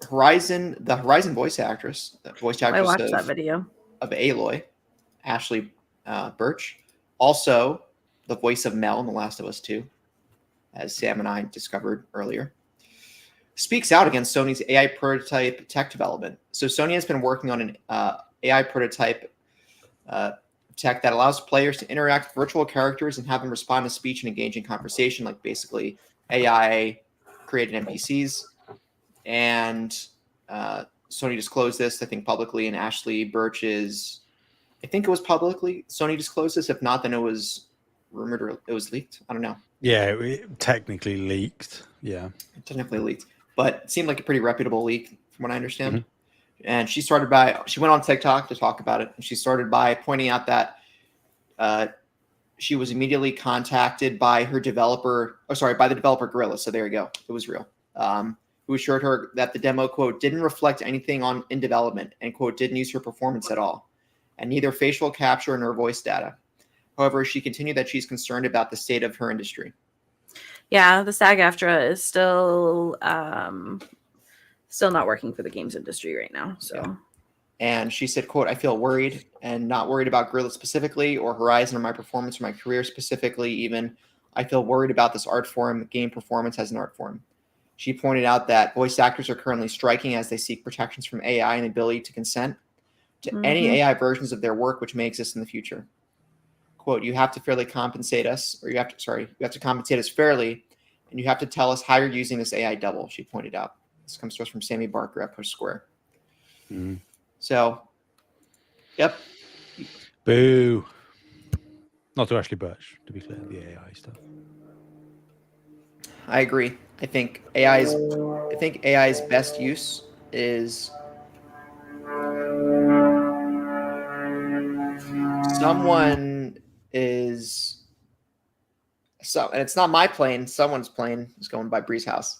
the Horizon voice actress, I watched that video. of Aloy, Ashley Birch, also the voice of Mel in The Last of Us 2, as Sam and I discovered earlier, speaks out against Sony's AI prototype tech development. So Sony has been working on an AI prototype tech that allows players to interact with virtual characters and have them respond to speech and engage in conversation, like basically AI created NPCs. And Sony disclosed this, I think, publicly, and Ashley Birch's, I think it was publicly, Sony disclosed this. If not, then it was rumored or it was leaked. I don't know. Yeah, it technically leaked. Yeah. Technically leaked, but it seemed like a pretty reputable leak from what I understand. Mm-hmm. And she went on TikTok to talk about it. And she started by pointing out that she was immediately contacted by by the developer Gorilla. So there you go. It was real. Who assured her that the demo, quote, didn't reflect anything in development and, quote, didn't use her performance at all, and neither facial capture nor voice data. However, she continued that she's concerned about the state of her industry. Yeah, the SAG-AFTRA is still not working for the games industry right now. So, yeah. And she said, quote, I feel worried, and not worried about Gorilla specifically or Horizon or my performance or my career specifically even. I feel worried about this art form, game performance as an art form. She pointed out that voice actors are currently striking as they seek protections from AI and the ability to consent to any AI versions of their work which may exist in the future. Quote, you have to fairly compensate us, or you have to compensate us fairly, and you have to tell us how you're using this AI double, she pointed out. This comes to us from Sammy Barker at Push Square. Mm-hmm. So, yep. Boo. Not to Ashley Birch, to be clear, the AI stuff. I agree. I think AI's best use is and it's not my plane. Someone's plane is going by Bree's house.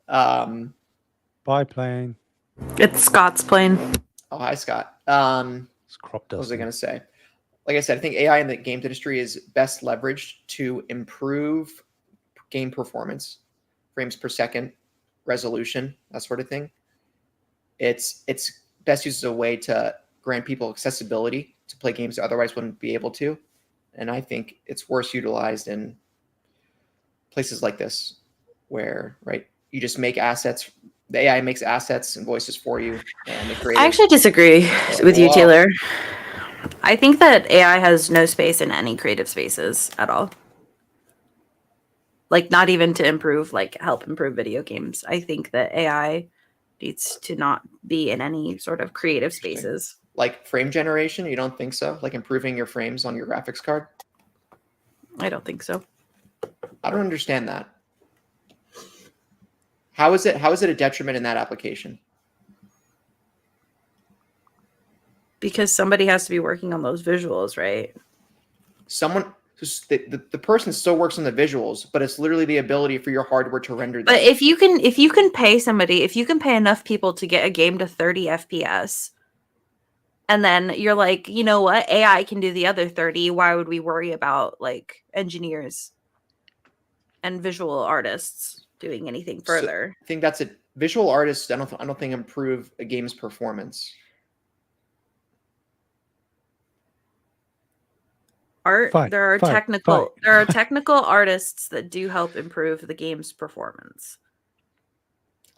Bye, plane. It's Scott's plane. Oh, hi, Scott. It's crop dust. What was I going to say? Like I said, I think AI in the games industry is best leveraged to improve game performance, frames per second, resolution, that sort of thing. It's best used as a way to grant people accessibility to play games that otherwise wouldn't be able to. And I think it's worse utilized in places like this where, right, you just make assets. The AI makes assets and voices for you. And I actually disagree with you, Taylor. I think that AI has no space in any creative spaces at all. Like, not even to help improve video games. I think that AI needs to not be in any sort of creative spaces. Like frame generation? You don't think so? Like improving your frames on your graphics card? I don't think so. I don't understand that. How is it a detriment in that application? Because somebody has to be working on those visuals, right? The person still works on the visuals, but it's literally the ability for your hardware to render them. But if you can pay enough people to get a game to 30 FPS, and then you're like, you know what, AI can do the other 30. Why would we worry about like engineers and visual artists doing anything further? So I think that's it. Visual artists, I don't think improve a game's performance. There are technical artists that do help improve the game's performance.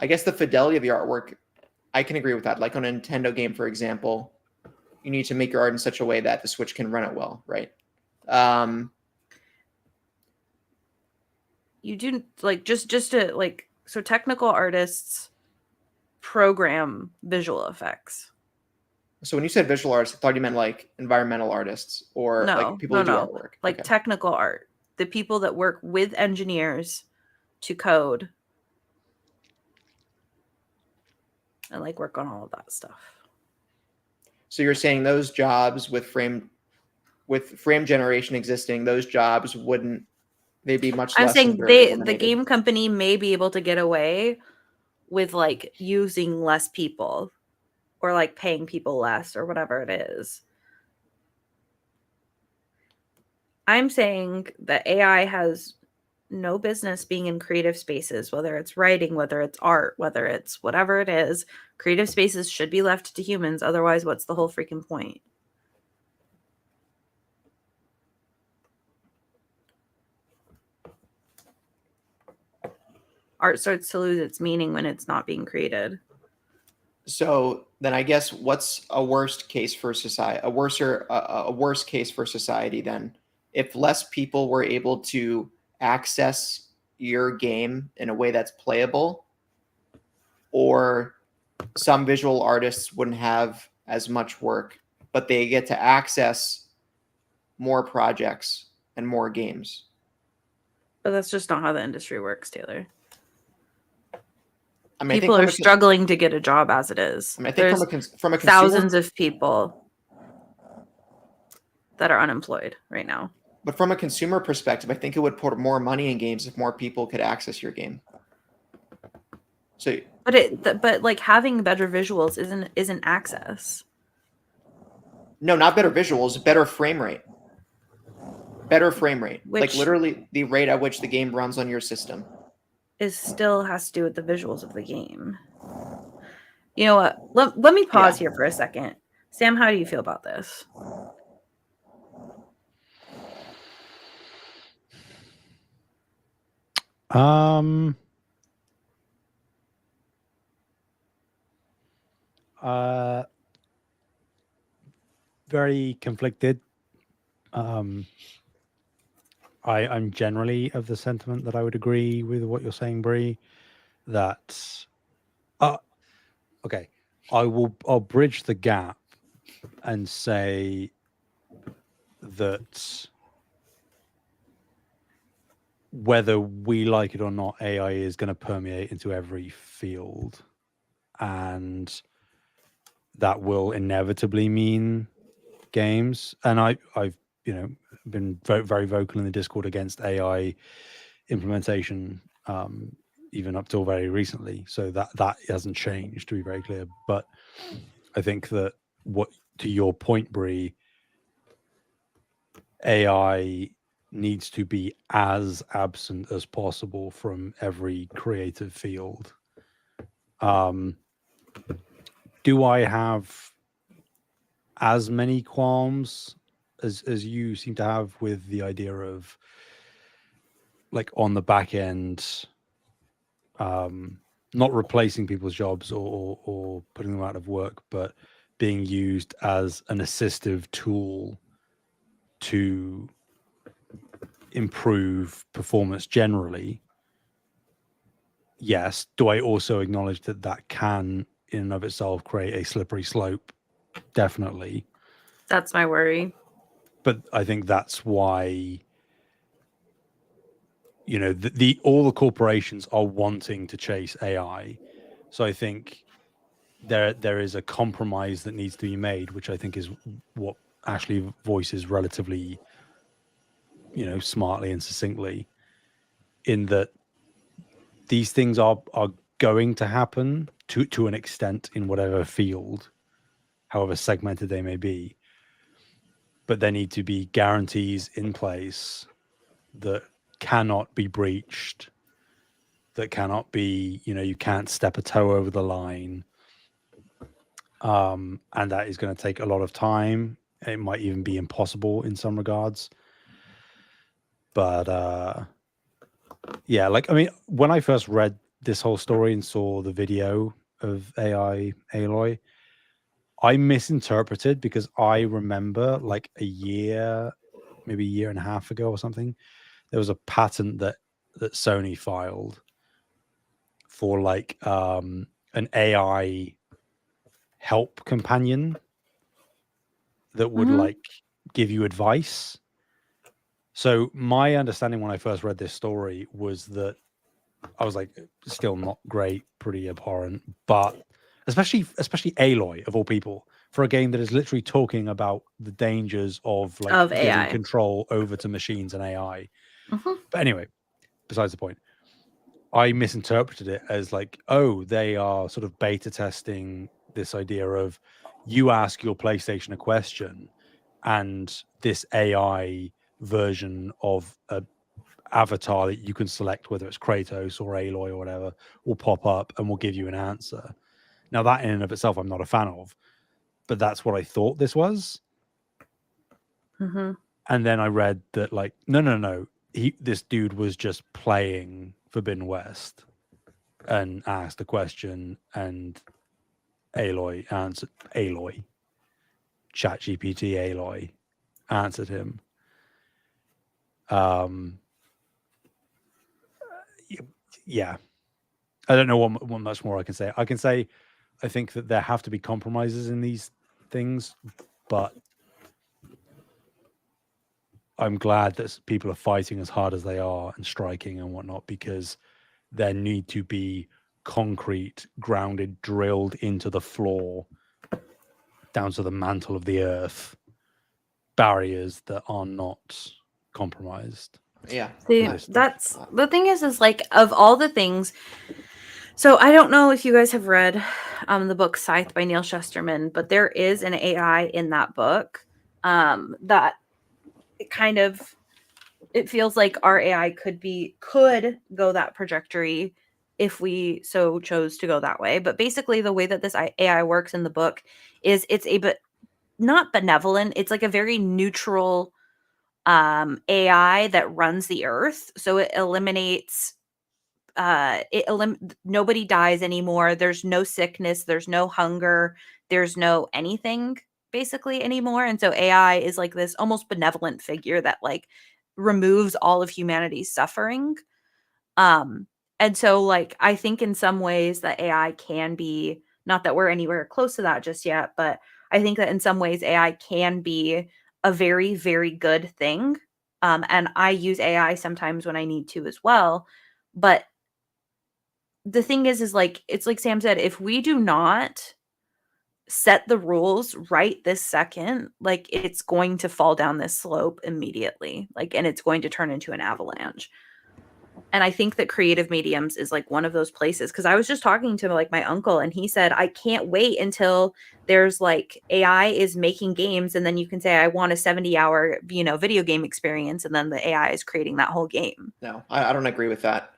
I guess the fidelity of the artwork, I can agree with that. Like on a Nintendo game, for example, you need to make your art in such a way that the Switch can run it well, right? You do like just to like, so technical artists program visual effects. So when you said visual artists, I thought you meant like environmental artists or like people who do artwork. Like technical art. The people that work with engineers to code and like work on all of that stuff. So you're saying those jobs with frame generation existing, those jobs wouldn't they be much less? I'm saying the game company may be able to get away with like using less people or like paying people less or whatever it is. I'm saying that AI has no business being in creative spaces, whether it's writing, whether it's art, whether it's whatever it is. Creative spaces should be left to humans. Otherwise, what's the whole freaking point? Art starts to lose its meaning when it's not being created. So then I guess what's a worst case for society? A worse case for society then, if less people were able to access your game in a way that's playable, or some visual artists wouldn't have as much work, but they get to access more projects and more games. But that's just not how the industry works, Taylor. I mean, People are struggling to get a job as it is. I mean, I think from a consumer, thousands of people that are unemployed right now. But from a consumer perspective, I think it would put more money in games if more people could access your game. So, but like having better visuals isn't access. No, not better visuals, better frame rate. Better frame rate. Like literally the rate at which the game runs on your system. Still has to do with the visuals of the game. You know what? Let me pause here for a second. Sam, how do you feel about this? Very conflicted. I'm generally of the sentiment that I would agree with what you're saying, Bree. That, okay, I'll bridge the gap and say that whether we like it or not, AI is going to permeate into every field, and that will inevitably mean games. And I've been very vocal in the Discord against AI implementation, even up till very recently. So that hasn't changed, to be very clear. But I think that to your point, Bree, AI needs to be as absent as possible from every creative field. Do I have as many qualms as you seem to have with the idea of, like, on the back end, not replacing people's jobs or putting them out of work, but being used as an assistive tool to improve performance generally? Yes. Do I also acknowledge that can in and of itself create a slippery slope? Definitely. That's my worry. But I think that's why, all the corporations are wanting to chase AI. So I think there is a compromise that needs to be made, which I think is what Ashley voices relatively, smartly and succinctly, in that these things are going to happen to an extent in whatever field, however segmented they may be. But there need to be guarantees in place that cannot be breached, that cannot be, you can't step a toe over the line. And that is going to take a lot of time. It might even be impossible in some regards. But when I first read this whole story and saw the video of AI Aloy, I misinterpreted, because I remember like maybe a year and a half ago or something, there was a patent that Sony filed for like an AI help companion that would like give you advice. So my understanding when I first read this story was that I was like, still not great, pretty abhorrent, but especially Aloy, of all people, for a game that is literally talking about the dangers of giving AI control over to machines and AI. But anyway, besides the point, I misinterpreted it as like, oh, they are sort of beta testing this idea of you ask your PlayStation a question and this AI version of avatar that you can select, whether it's Kratos or Aloy or whatever, will pop up and will give you an answer. Now, that in and of itself, I'm not a fan of, but that's what I thought this was. Mm-hmm. And then I read that, like, no, this dude was just playing Forbidden West and asked a question, and Aloy answered. ChatGPT Aloy answered him. Yeah, I don't know what much more I can say. I can say I think that there have to be compromises in these things, but I'm glad that people are fighting as hard as they are and striking and whatnot, because there need to be concrete, grounded, drilled into the floor, down to the mantle of the earth, barriers that are not compromised. Yeah. See, that's the thing is like, of all the things. So I don't know if you guys have read the book Scythe by Neil Shusterman, but there is an AI in that book that it feels like our AI could go that trajectory if we so chose to go that way. But basically, the way that this AI works in the book is it's not benevolent. It's like a very neutral AI that runs the earth. So it eliminates nobody dies anymore. There's no sickness, there's no hunger, there's no anything basically anymore. And so AI is like this almost benevolent figure that like removes all of humanity's suffering. And so like I think in some ways that AI can be, not that we're anywhere close to that just yet, but I think that in some ways AI can be a very, very good thing. And I use AI sometimes when I need to as well. But the thing is like, it's like Sam said, if we do not set the rules right this second, like it's going to fall down this slope immediately, like, and it's going to turn into an avalanche. And I think that creative mediums is like one of those places. Cause I was just talking to like my uncle and he said, I can't wait until there's like AI is making games. And then you can say, I want a 70-hour, video game experience. And then the AI is creating that whole game. No, I don't agree with that.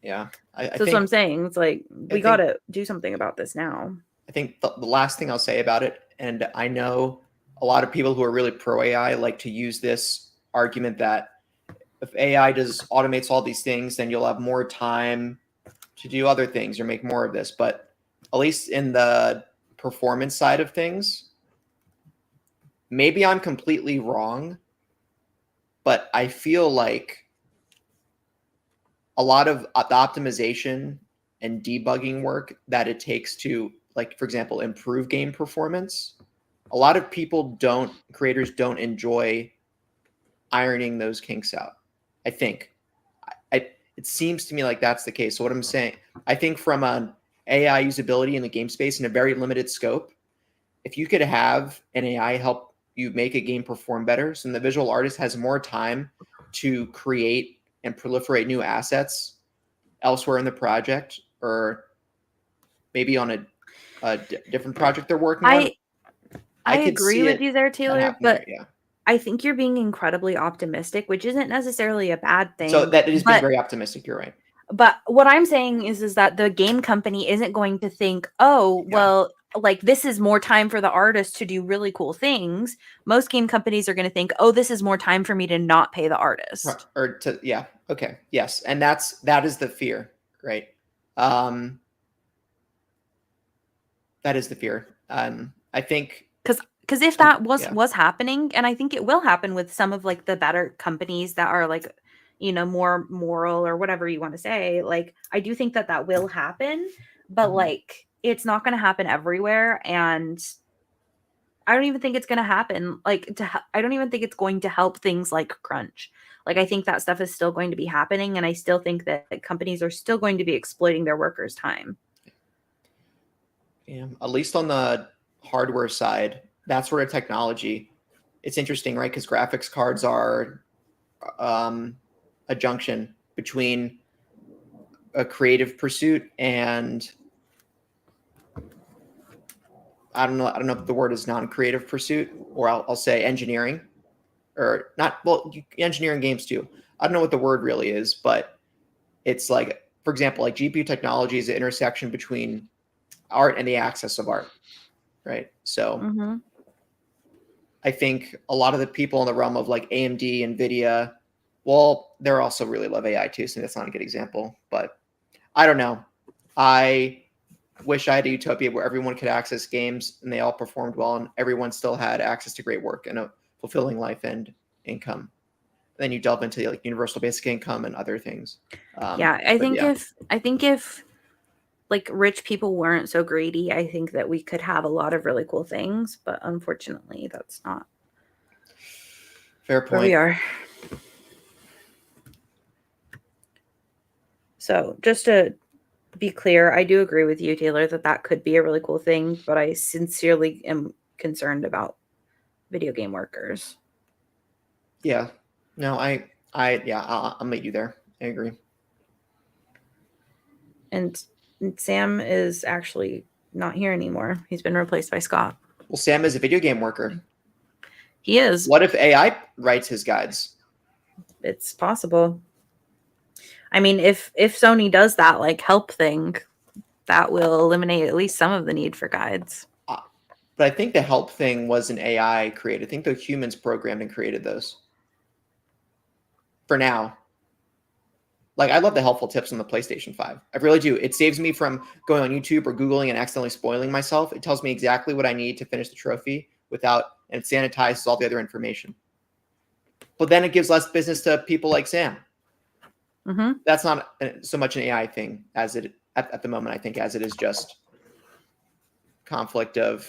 Yeah. I That's think, what I'm saying. It's like, we got to do something about this now. I think the last thing I'll say about it, and I know a lot of people who are really pro AI like to use this argument that if AI automates all these things, then you'll have more time to do other things or make more of this. But at least in the performance side of things, maybe I'm completely wrong, but I feel like a lot of the optimization and debugging work that it takes to, like, for example, improve game performance, a lot of creators don't enjoy ironing those kinks out. I think it seems to me like that's the case. So what I'm saying, I think from an AI usability in the game space in a very limited scope, if you could have an AI help you make a game perform better, so the visual artist has more time to create and proliferate new assets elsewhere in the project, or maybe on a different project they're working on. I agree with you there, Taylor, but yeah. I think you're being incredibly optimistic, which isn't necessarily a bad thing. So that is being very optimistic. You're right. But what I'm saying is that the game company isn't going to think, oh, well, like this is more time for the artist to do really cool things. Most game companies are going to think, oh, this is more time for me to not pay the artist. Okay. Yes. And that is the fear, right? That is the fear. I think because if that was happening, and I think it will happen with some of like the better companies that are like, more moral or whatever you want to say, like I do think that will happen, but like it's not going to happen everywhere, and I don't even think it's going to happen I don't even think it's going to help things like crunch. Like I think that stuff is still going to be happening, and I still think that companies are still going to be exploiting their workers' time. Yeah, at least on the hardware side, that sort of technology, it's interesting, right? Because graphics cards are a junction between a creative pursuit and I don't know if the word is non-creative pursuit, or I'll say engineering, or not. Well, engineering games too. I don't know what the word really is, but it's like, for example, like GPU technology is the intersection between art and the access of art, right? So Mm-hmm. I think a lot of the people in the realm of like AMD, NVIDIA, well, they're also really love AI too, so that's not a good example. But I don't know. I wish I had a utopia where everyone could access games and they all performed well and everyone still had access to great work and a fulfilling life and income. Then you delve into like universal basic income and other things. I think if like rich people weren't so greedy, I think that we could have a lot of really cool things, but unfortunately that's not fair where we point. are. So just to be clear, I do agree with you, Taylor, that could be a really cool thing, but I sincerely am concerned about video game workers. Yeah. No, I'll meet you there. I agree. And Sam is actually not here anymore. He's been replaced by Scott. Well, Sam is a video game worker. He is. What if AI writes his guides? It's possible. I mean, if Sony does that like help thing, that will eliminate at least some of the need for guides. But I think the help thing was an AI created. I think the humans programmed and created those. For now. Like, I love the helpful tips on the PlayStation 5. I really do. It saves me from going on YouTube or Googling and accidentally spoiling myself. It tells me exactly what I need to finish the trophy and it sanitizes all the other information. But then it gives less business to people like Sam. Mm-hmm. That's not so much an AI thing as it at the moment, I think, as it is just conflict of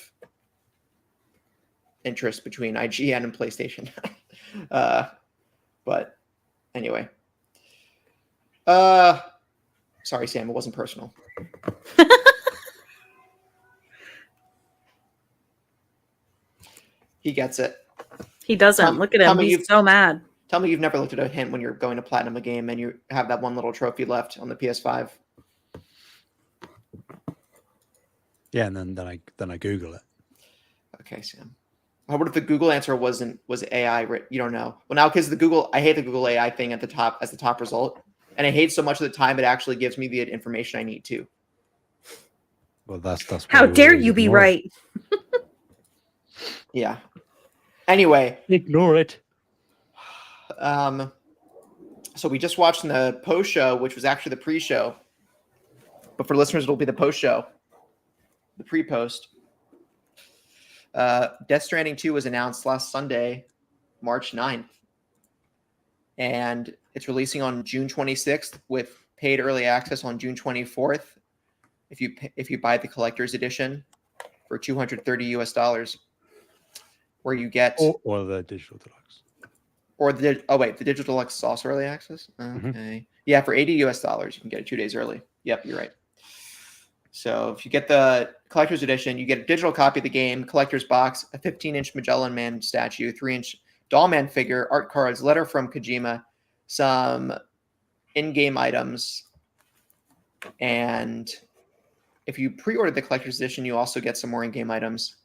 interest between IGN and PlayStation. But anyway. Sorry, Sam, it wasn't personal. He gets it. He doesn't. Look at him. He's so mad. Tell me you've never looked at a hint when you're going to platinum a game and you have that one little trophy left on the PS5. Yeah, and then I Google it. Okay, Sam. What if the Google answer was AI? You don't know. Well, now because I hate the Google AI thing at the top as the top result, and I hate so much of the time it actually gives me the information I need to. Well, that's how dare you be right? Yeah. Anyway, ignore it. So we just watched the post show, which was actually the pre-show, but for listeners, it'll be the post show, the pre-post. Death Stranding 2 was announced last Sunday, March 9th, and it's releasing on June 26th with paid early access on June 24th. If you buy the collector's edition for $230, where you get or the digital deluxe. Or the digital deluxe is also early access. Okay, Mm-hmm. Yeah, for $80 you can get it 2 days early. Yep, you're right. So if you get the collector's edition, you get a digital copy of the game, collector's box, a 15-inch Magellan Man statue, 3-inch Doll Man figure, art cards, letter from Kojima, some in-game items, and if you pre-order the collector's edition, you also get some more in-game items.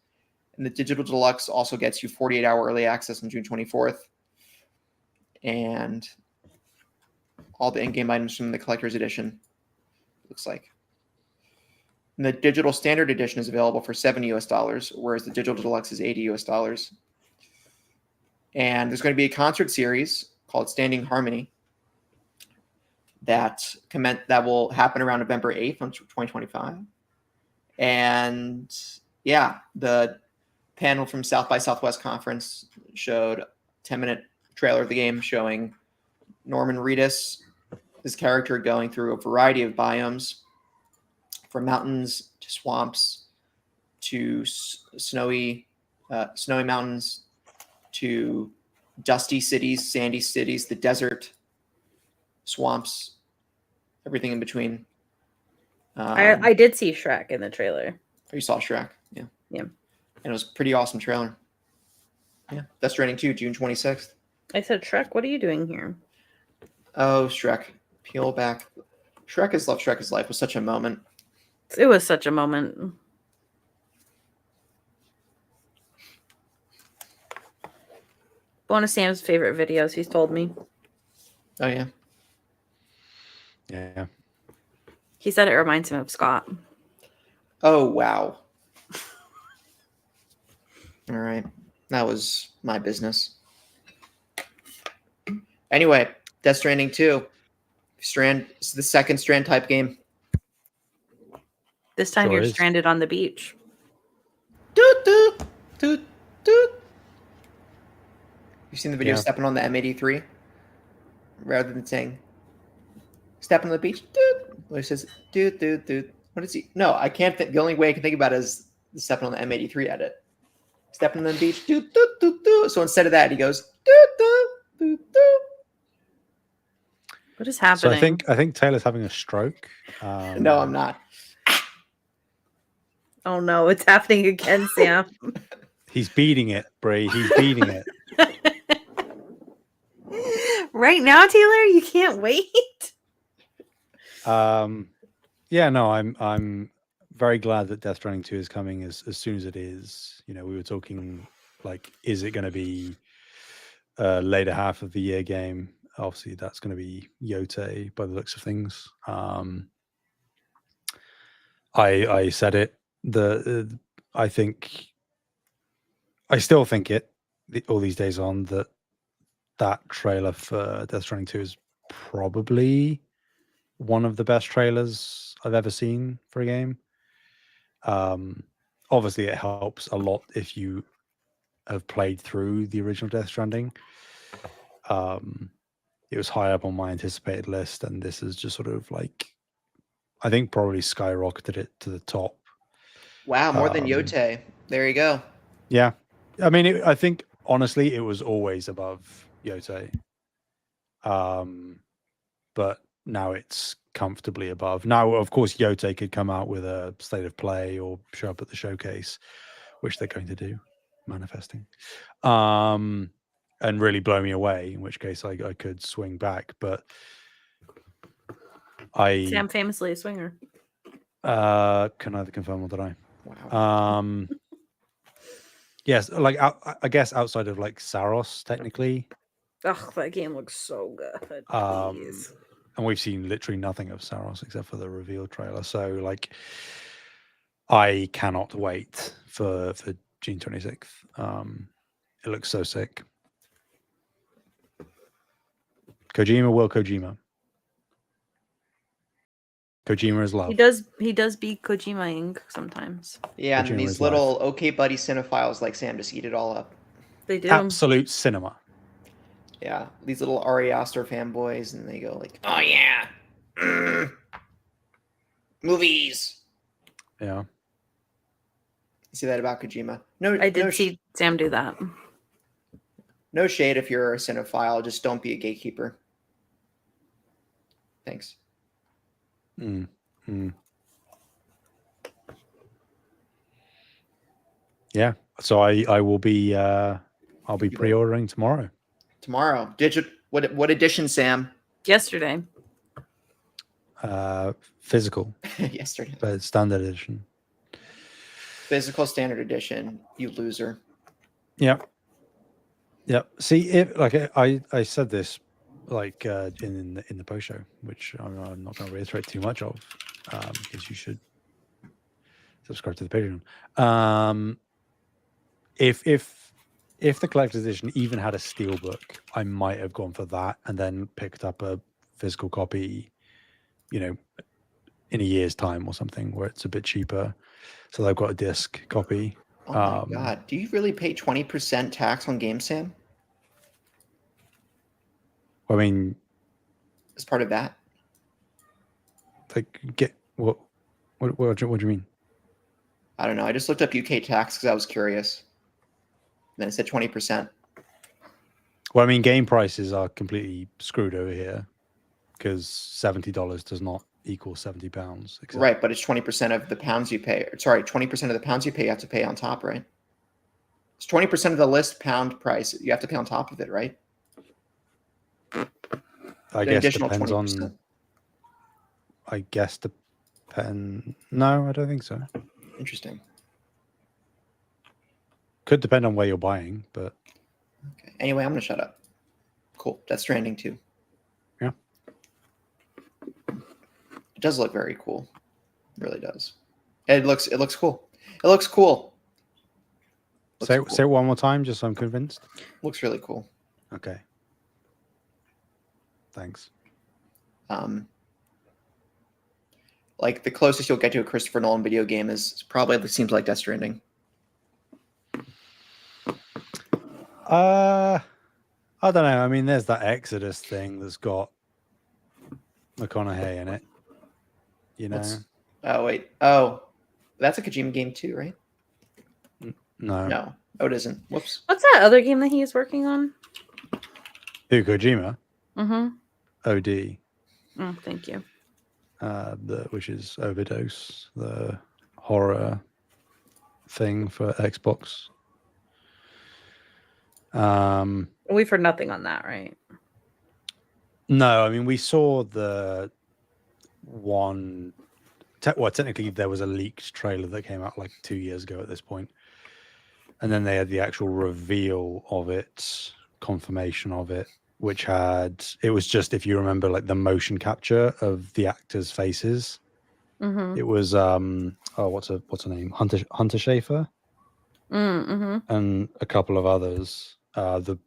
And the digital deluxe also gets you 48-hour early access on June 24th. And all the in-game items from the collector's edition, looks like. And the digital standard edition is available for $70, whereas the digital deluxe is $80. And there's going to be a concert series called Standing Harmony that will happen around November 8th on 2025. And yeah, the panel from South by Southwest Conference showed a 10-minute trailer of the game showing Norman Reedus, his character, going through a variety of biomes, from mountains to swamps to snowy mountains to dusty cities, sandy cities, the desert, swamps, everything in between. I did see Shrek in the trailer. You saw Shrek, yeah. And it was a pretty awesome trailer. Yeah, Death Stranding 2, June 26th. I said, Shrek, what are you doing here? Oh, Shrek, peel back. Shrek is Life was such a moment. It was such a moment. One of Sam's favorite videos, he's told me. Oh yeah. Yeah. He said it reminds him of Scott. Oh wow. All right, that was my business. Anyway, Death Stranding 2. Strand. It's the second Strand type game. This time Sure you're is. stranded on the beach. Doot doot doot doot. You've seen the video Yeah. stepping on the M83 rather than saying stepping on the beach. Doot. Where it says doot doot doot. What is he? No, I can't think. The only way I can think about it is stepping on the M83 edit. Stepping on the beach. Doot doot doot doot. So instead of that, he goes doot doot doot doot. What is So happening? I think Taylor's having a stroke. No, I'm not. Oh no, it's happening again, Sam. He's beating it, Bree. He's beating it. Right now, Taylor, you can't wait. Yeah, no, I'm very glad that Death Stranding 2 is coming as soon as it is. You know, we were talking like, is it going to be later half of the year game? Obviously, that's going to be Yote by the looks of things. I said it. I still think all these days on that trailer for Death Stranding 2 is probably one of the best trailers I've ever seen for a game. Obviously, it helps a lot if you have played through the original Death Stranding. It was high up on my anticipated list, and this is just sort of like, I think probably skyrocketed it to the top. Wow, more than Yote. There you go. Yeah. I mean, I think, honestly, it was always above Yote. But now it's comfortably above. Now, of course, Yote could come out with a state of play or show up at the showcase, which they're going to do, manifesting, and really blow me away, in which case I could swing back. But Sam famously a swinger. Can neither confirm or deny. Wow. Yes, like I guess outside of like Saros, technically. Ugh, that game looks so good. Please. And we've seen literally nothing of Saros except for the reveal trailer. So like, I cannot wait for June 26th. It looks so sick. Kojima will Kojima. Kojima is love. He does beat Kojima-ing sometimes. Yeah, Kojima and these is little life. okay buddy cinephiles like Sam just eat it all up. They do. Absolute cinema. Yeah, these little Ari Aster fanboys, and they go like, "Oh yeah, movies." Yeah. You see that about Kojima? No, I did see Sam do that. No shade if you're a cinephile, just don't be a gatekeeper. Thanks. Yeah. So I will be I'll be pre-ordering tomorrow. Tomorrow. What edition, Sam? Yesterday. Physical. Yesterday. But standard edition. Physical standard edition, you loser. Yep. See, if like I said this like in the post show, which I'm not going to reiterate too much of, because you should subscribe to the Patreon. If the collector's edition even had a steelbook, I might have gone for that and then picked up a physical copy, you know, in a year's time or something where it's a bit cheaper. So they've got a disc copy. Oh my god! Do you really pay 20% tax on games, Sam? I mean, As part of that? like, get what do you mean? I don't know. I just looked up UK tax because I was curious. Then it said 20%. Well, I mean, game prices are completely screwed over here because $70 does not equal £70. Right, but it's 20% of the pounds you pay. Sorry, 20% of the pounds you pay, you have to pay on top, right? It's 20% of the list pound price. You have to pay on top of it, right? I The guess additional depends 20%. on. I guess No, I don't think so. Interesting. Could depend on where you're buying, but Okay. Anyway, I'm gonna shut up. Cool. Death Stranding 2. Yeah. It does look very cool. It really does. It looks cool. It looks cool. Say it one more time, just so I'm convinced. Looks really cool. Okay. Thanks. Like the closest you'll get to a Christopher Nolan video game is probably it seems like Death Stranding. I don't know. I mean, there's that Exodus thing that's got McConaughey in it. You know? Oh wait. Oh, that's a Kojima game too, right? No. No. Oh, it isn't. Whoops. What's that other game that he's working on? Who, Kojima? Mm-hmm. OD. Oh, thank you. Which is Overdose, the horror thing for Xbox. We've heard nothing on that, right? No, I mean we saw the one. Well, technically, there was a leaked trailer that came out like 2 years ago at this point, and then they had the actual reveal of it, confirmation of it, which it was just, if you remember, like the motion capture of the actors' faces. Mm-hmm. It was what's her name? Hunter Schafer, Mm-hmm. and a couple of others. The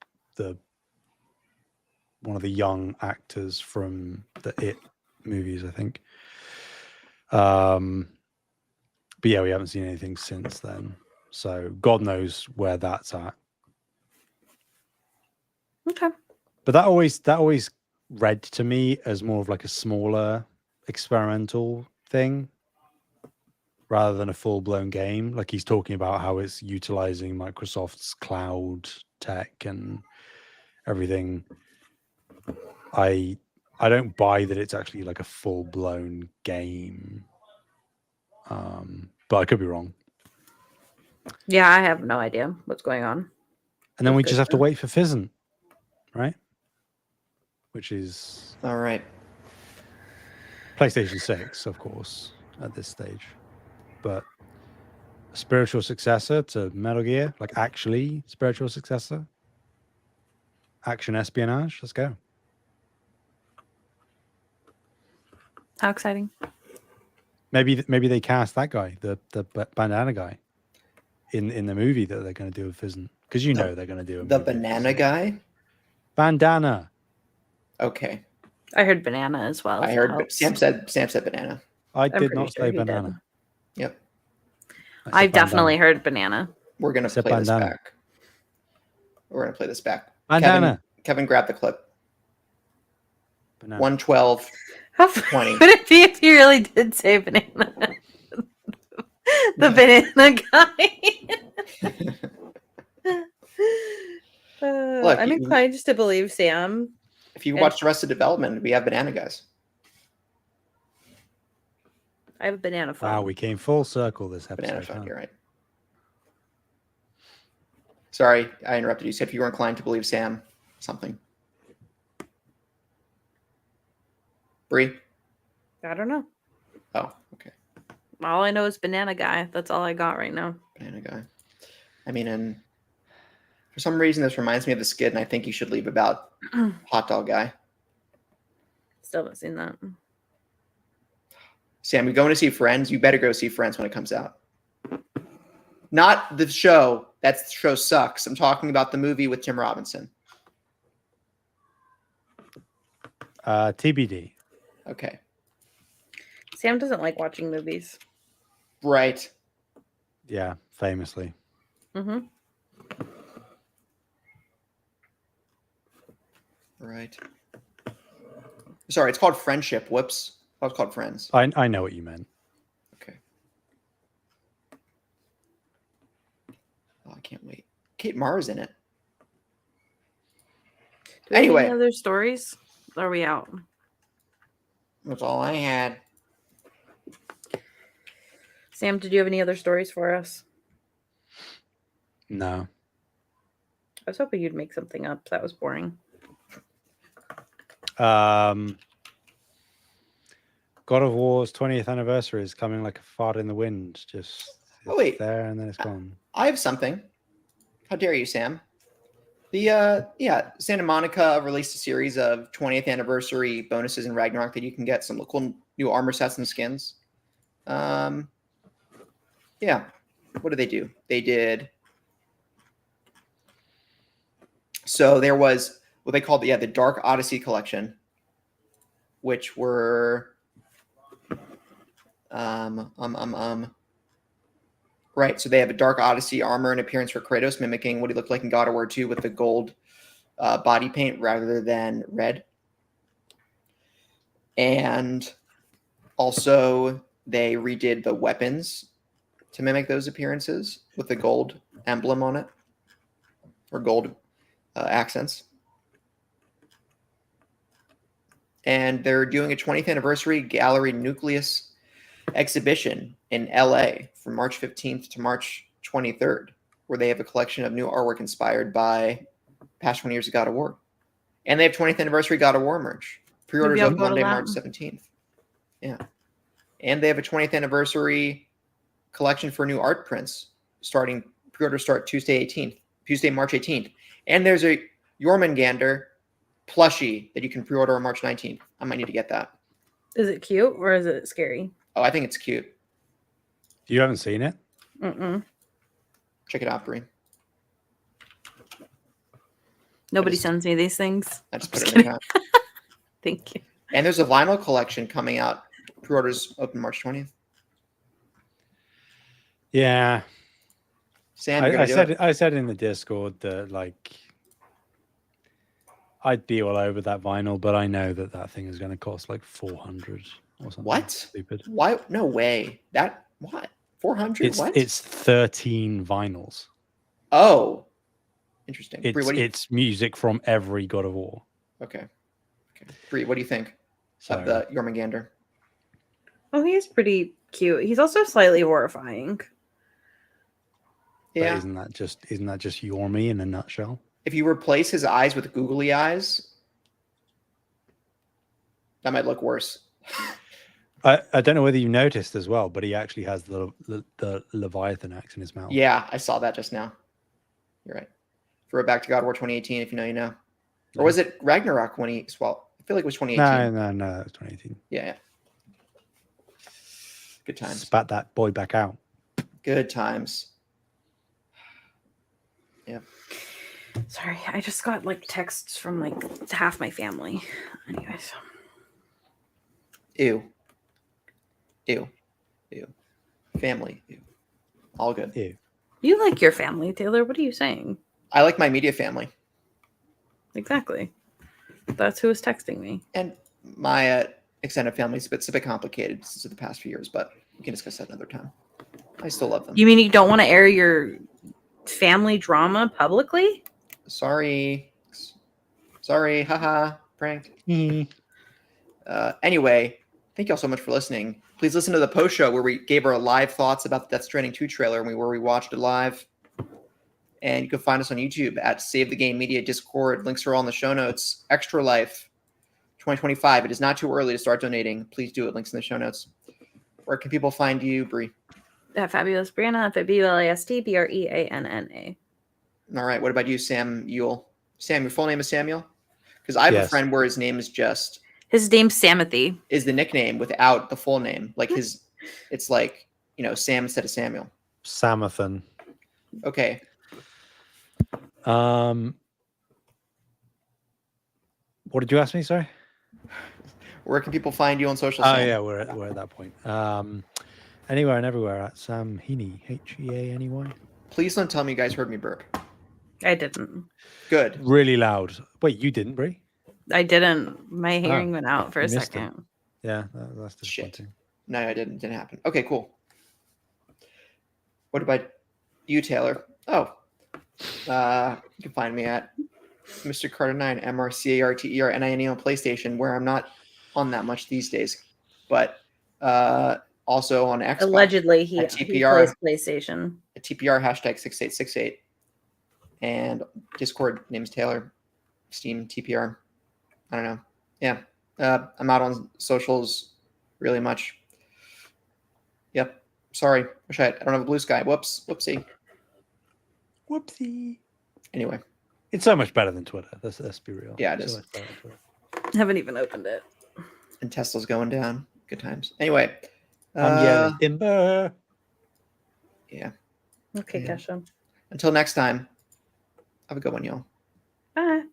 one of the young actors from the It movies, I think. But yeah, we haven't seen anything since then, so God knows where that's at. Okay. But that always read to me as more of like a smaller experimental thing rather than a full-blown game. Like he's talking about how it's utilizing Microsoft's cloud tech and everything. I don't buy that it's actually like a full-blown game. But I could be wrong. Yeah, I have no idea what's going on. And then we Good just have to stuff. wait for Fizzin', right? Which is All right. PlayStation 6, of course, at this stage. But a spiritual successor to Metal Gear, like actually spiritual successor. Action espionage. Let's go. How exciting. Maybe they cast that guy, the bandana guy, in the movie that they're going to do with Fizzin', because you know they're going to do a The movie. banana guy. Bandana. Okay. I heard banana as well. I heard Sam said banana. I I'm did pretty not sure say he did. banana. Yep. I said I've definitely bandana. heard banana. We're gonna Said play this bandana. back. We're gonna play this back. Bandana. Kevin, grab the clip. Banana. 112. How funny 20. would it be if you really did say banana? The banana guy. Look, I'm inclined just to believe Sam. If you watch Arrested Development, we have banana guys. I have a banana phone. Wow, we came full circle this episode. Banana phone, huh? you're right. Sorry, I interrupted you. Said if you were inclined to believe Sam, something. Bree? I don't know. Oh, okay. All I know is banana guy. That's all I got right now. Banana guy. I mean, and for some reason, this reminds me of the skit, and I think you should leave about hot dog guy. Still haven't seen that. Sam, you're going to see Friends? You better go see Friends when it comes out. Not the show. That show sucks. I'm talking about the movie with Tim Robinson. TBD. Okay. Sam doesn't like watching movies. Right. Yeah, famously. Mm-hmm. Right. Sorry, it's called Friendship. Whoops. Oh, it's called Friends. I know what you meant. Okay. Oh, I can't wait. Kate Mara's in it. Do we have Anyway. any other stories? Are we out? That's all I had. Sam, did you have any other stories for us? No. I was hoping you'd make something up. That was boring. God of War's 20th anniversary is coming like a fart in the wind. Just Oh, wait. there and then it's gone. I have something. How dare you, Sam? Santa Monica released a series of 20th anniversary bonuses in Ragnarok that you can get some cool new armor sets and skins. What did they do? They did. So there was what they called the Dark Odyssey collection, which were right. So they have a Dark Odyssey armor and appearance for Kratos, mimicking what he looked like in God of War 2 with the gold body paint rather than red. And also they redid the weapons to mimic those appearances with the gold emblem on it, or gold accents. And they're doing a 20th anniversary Gallery Nucleus exhibition in LA from March 15th to March 23rd, where they have a collection of new artwork inspired by past 20 years of God of War. And they have 20th anniversary God of War merch. Pre-orders Maybe I'll open go to Monday, that. March 17th. Yeah. And they have a 20th anniversary collection for new art prints starting pre-order start Tuesday, March 18th. And there's a Jormungandr plushie that you can pre-order on March 19th. I might need to get that. Is it cute or is it scary? Oh, I think it's cute. You haven't seen it? Mm-mm. Check it out, Bree. Nobody just- sends me these things. I just I'm put just it in the account. Thank you. And there's a vinyl collection coming out. Pre-orders open March 20th. Yeah. Sam, you're gonna do it? I said in the Discord that like I'd be all over that vinyl, but I know that thing is going to cost like 400 or something. What? Stupid. Why? No way. That what? 400? What? It's 13 vinyls. Oh, interesting. Bree, what do you? It's music from every God of War. Okay. Bree, what do you think So of the Jormungandr? Oh, he's pretty cute. He's also slightly horrifying. but Yeah. isn't that just Yormi in a nutshell? If you replace his eyes with googly eyes, that might look worse. I don't know whether you noticed as well, but he actually has the Leviathan axe in his mouth. Yeah, I saw that just now. You're right. Throw it back to God of War 2018 if you know, you know. Or was it Ragnarok when he, well, I feel like it was 2018. No, that was 2018. Yeah. Good times. Spat that boy back out. Good times. Yeah. Sorry, I just got like texts from like half my family. Anyways. Ew. Family. Ew. All good. Ew. You like your family, Taylor. What are you saying? I like my media family. Exactly. That's who was texting me. And my extended family is a bit complicated since the past few years, but we can discuss that another time. I still love them. You mean you don't want to air your family drama publicly? Sorry. Haha. Prank. Anyway, thank you all so much for listening. Please listen to the post show where we gave our live thoughts about the Death Stranding 2 trailer and where we watched it live. And you can find us on YouTube at Save the Game Media Discord. Links are all in the show notes. Extra Life 2025. It is not too early to start donating. Please do it. Links in the show notes. Where can people find you, Bree? At Fabulous Brianna, FabulastBreanna. All right. What about you, Sam Yule? Sam, your full name is Samuel? Because I have a friend where his name is just... His name's Samothy. Is the nickname without the full name. Like his... It's like, you know, Sam instead of Samuel. Samathan. Okay. What did you ask me? Sorry. Where can people find you on social? Oh yeah, we're at that point. Anywhere and everywhere at Sam Heaney, Heaney. Please don't tell me you guys heard me burp. I didn't. Good. Really loud. Wait, you didn't, Bree? I didn't. My hearing went out for a second. Yeah, that's disappointing. Shit. No, I didn't. Didn't happen. Okay, cool. What about you, Taylor? Oh, you can find me at Mr. Carter 9, MrCarternine on PlayStation, where I'm not on that much these days, but also on Xbox. Allegedly, he TPR, plays PlayStation. At TPR #6868, and Discord name's Taylor. Steam TPR. I don't know. Yeah, I'm out on socials really much. Yep. Sorry, I don't have a blue sky. Whoopsie. Whoopsie. Anyway, It's so much better than Twitter. Let's be real. Yeah, it So is. much better than Twitter. Haven't even opened it. And Tesla's going down. Good times. Anyway. I'm yelling timber. Yeah. Okay, Yeah. Kesha. Until next time. Have a good one, y'all. Bye.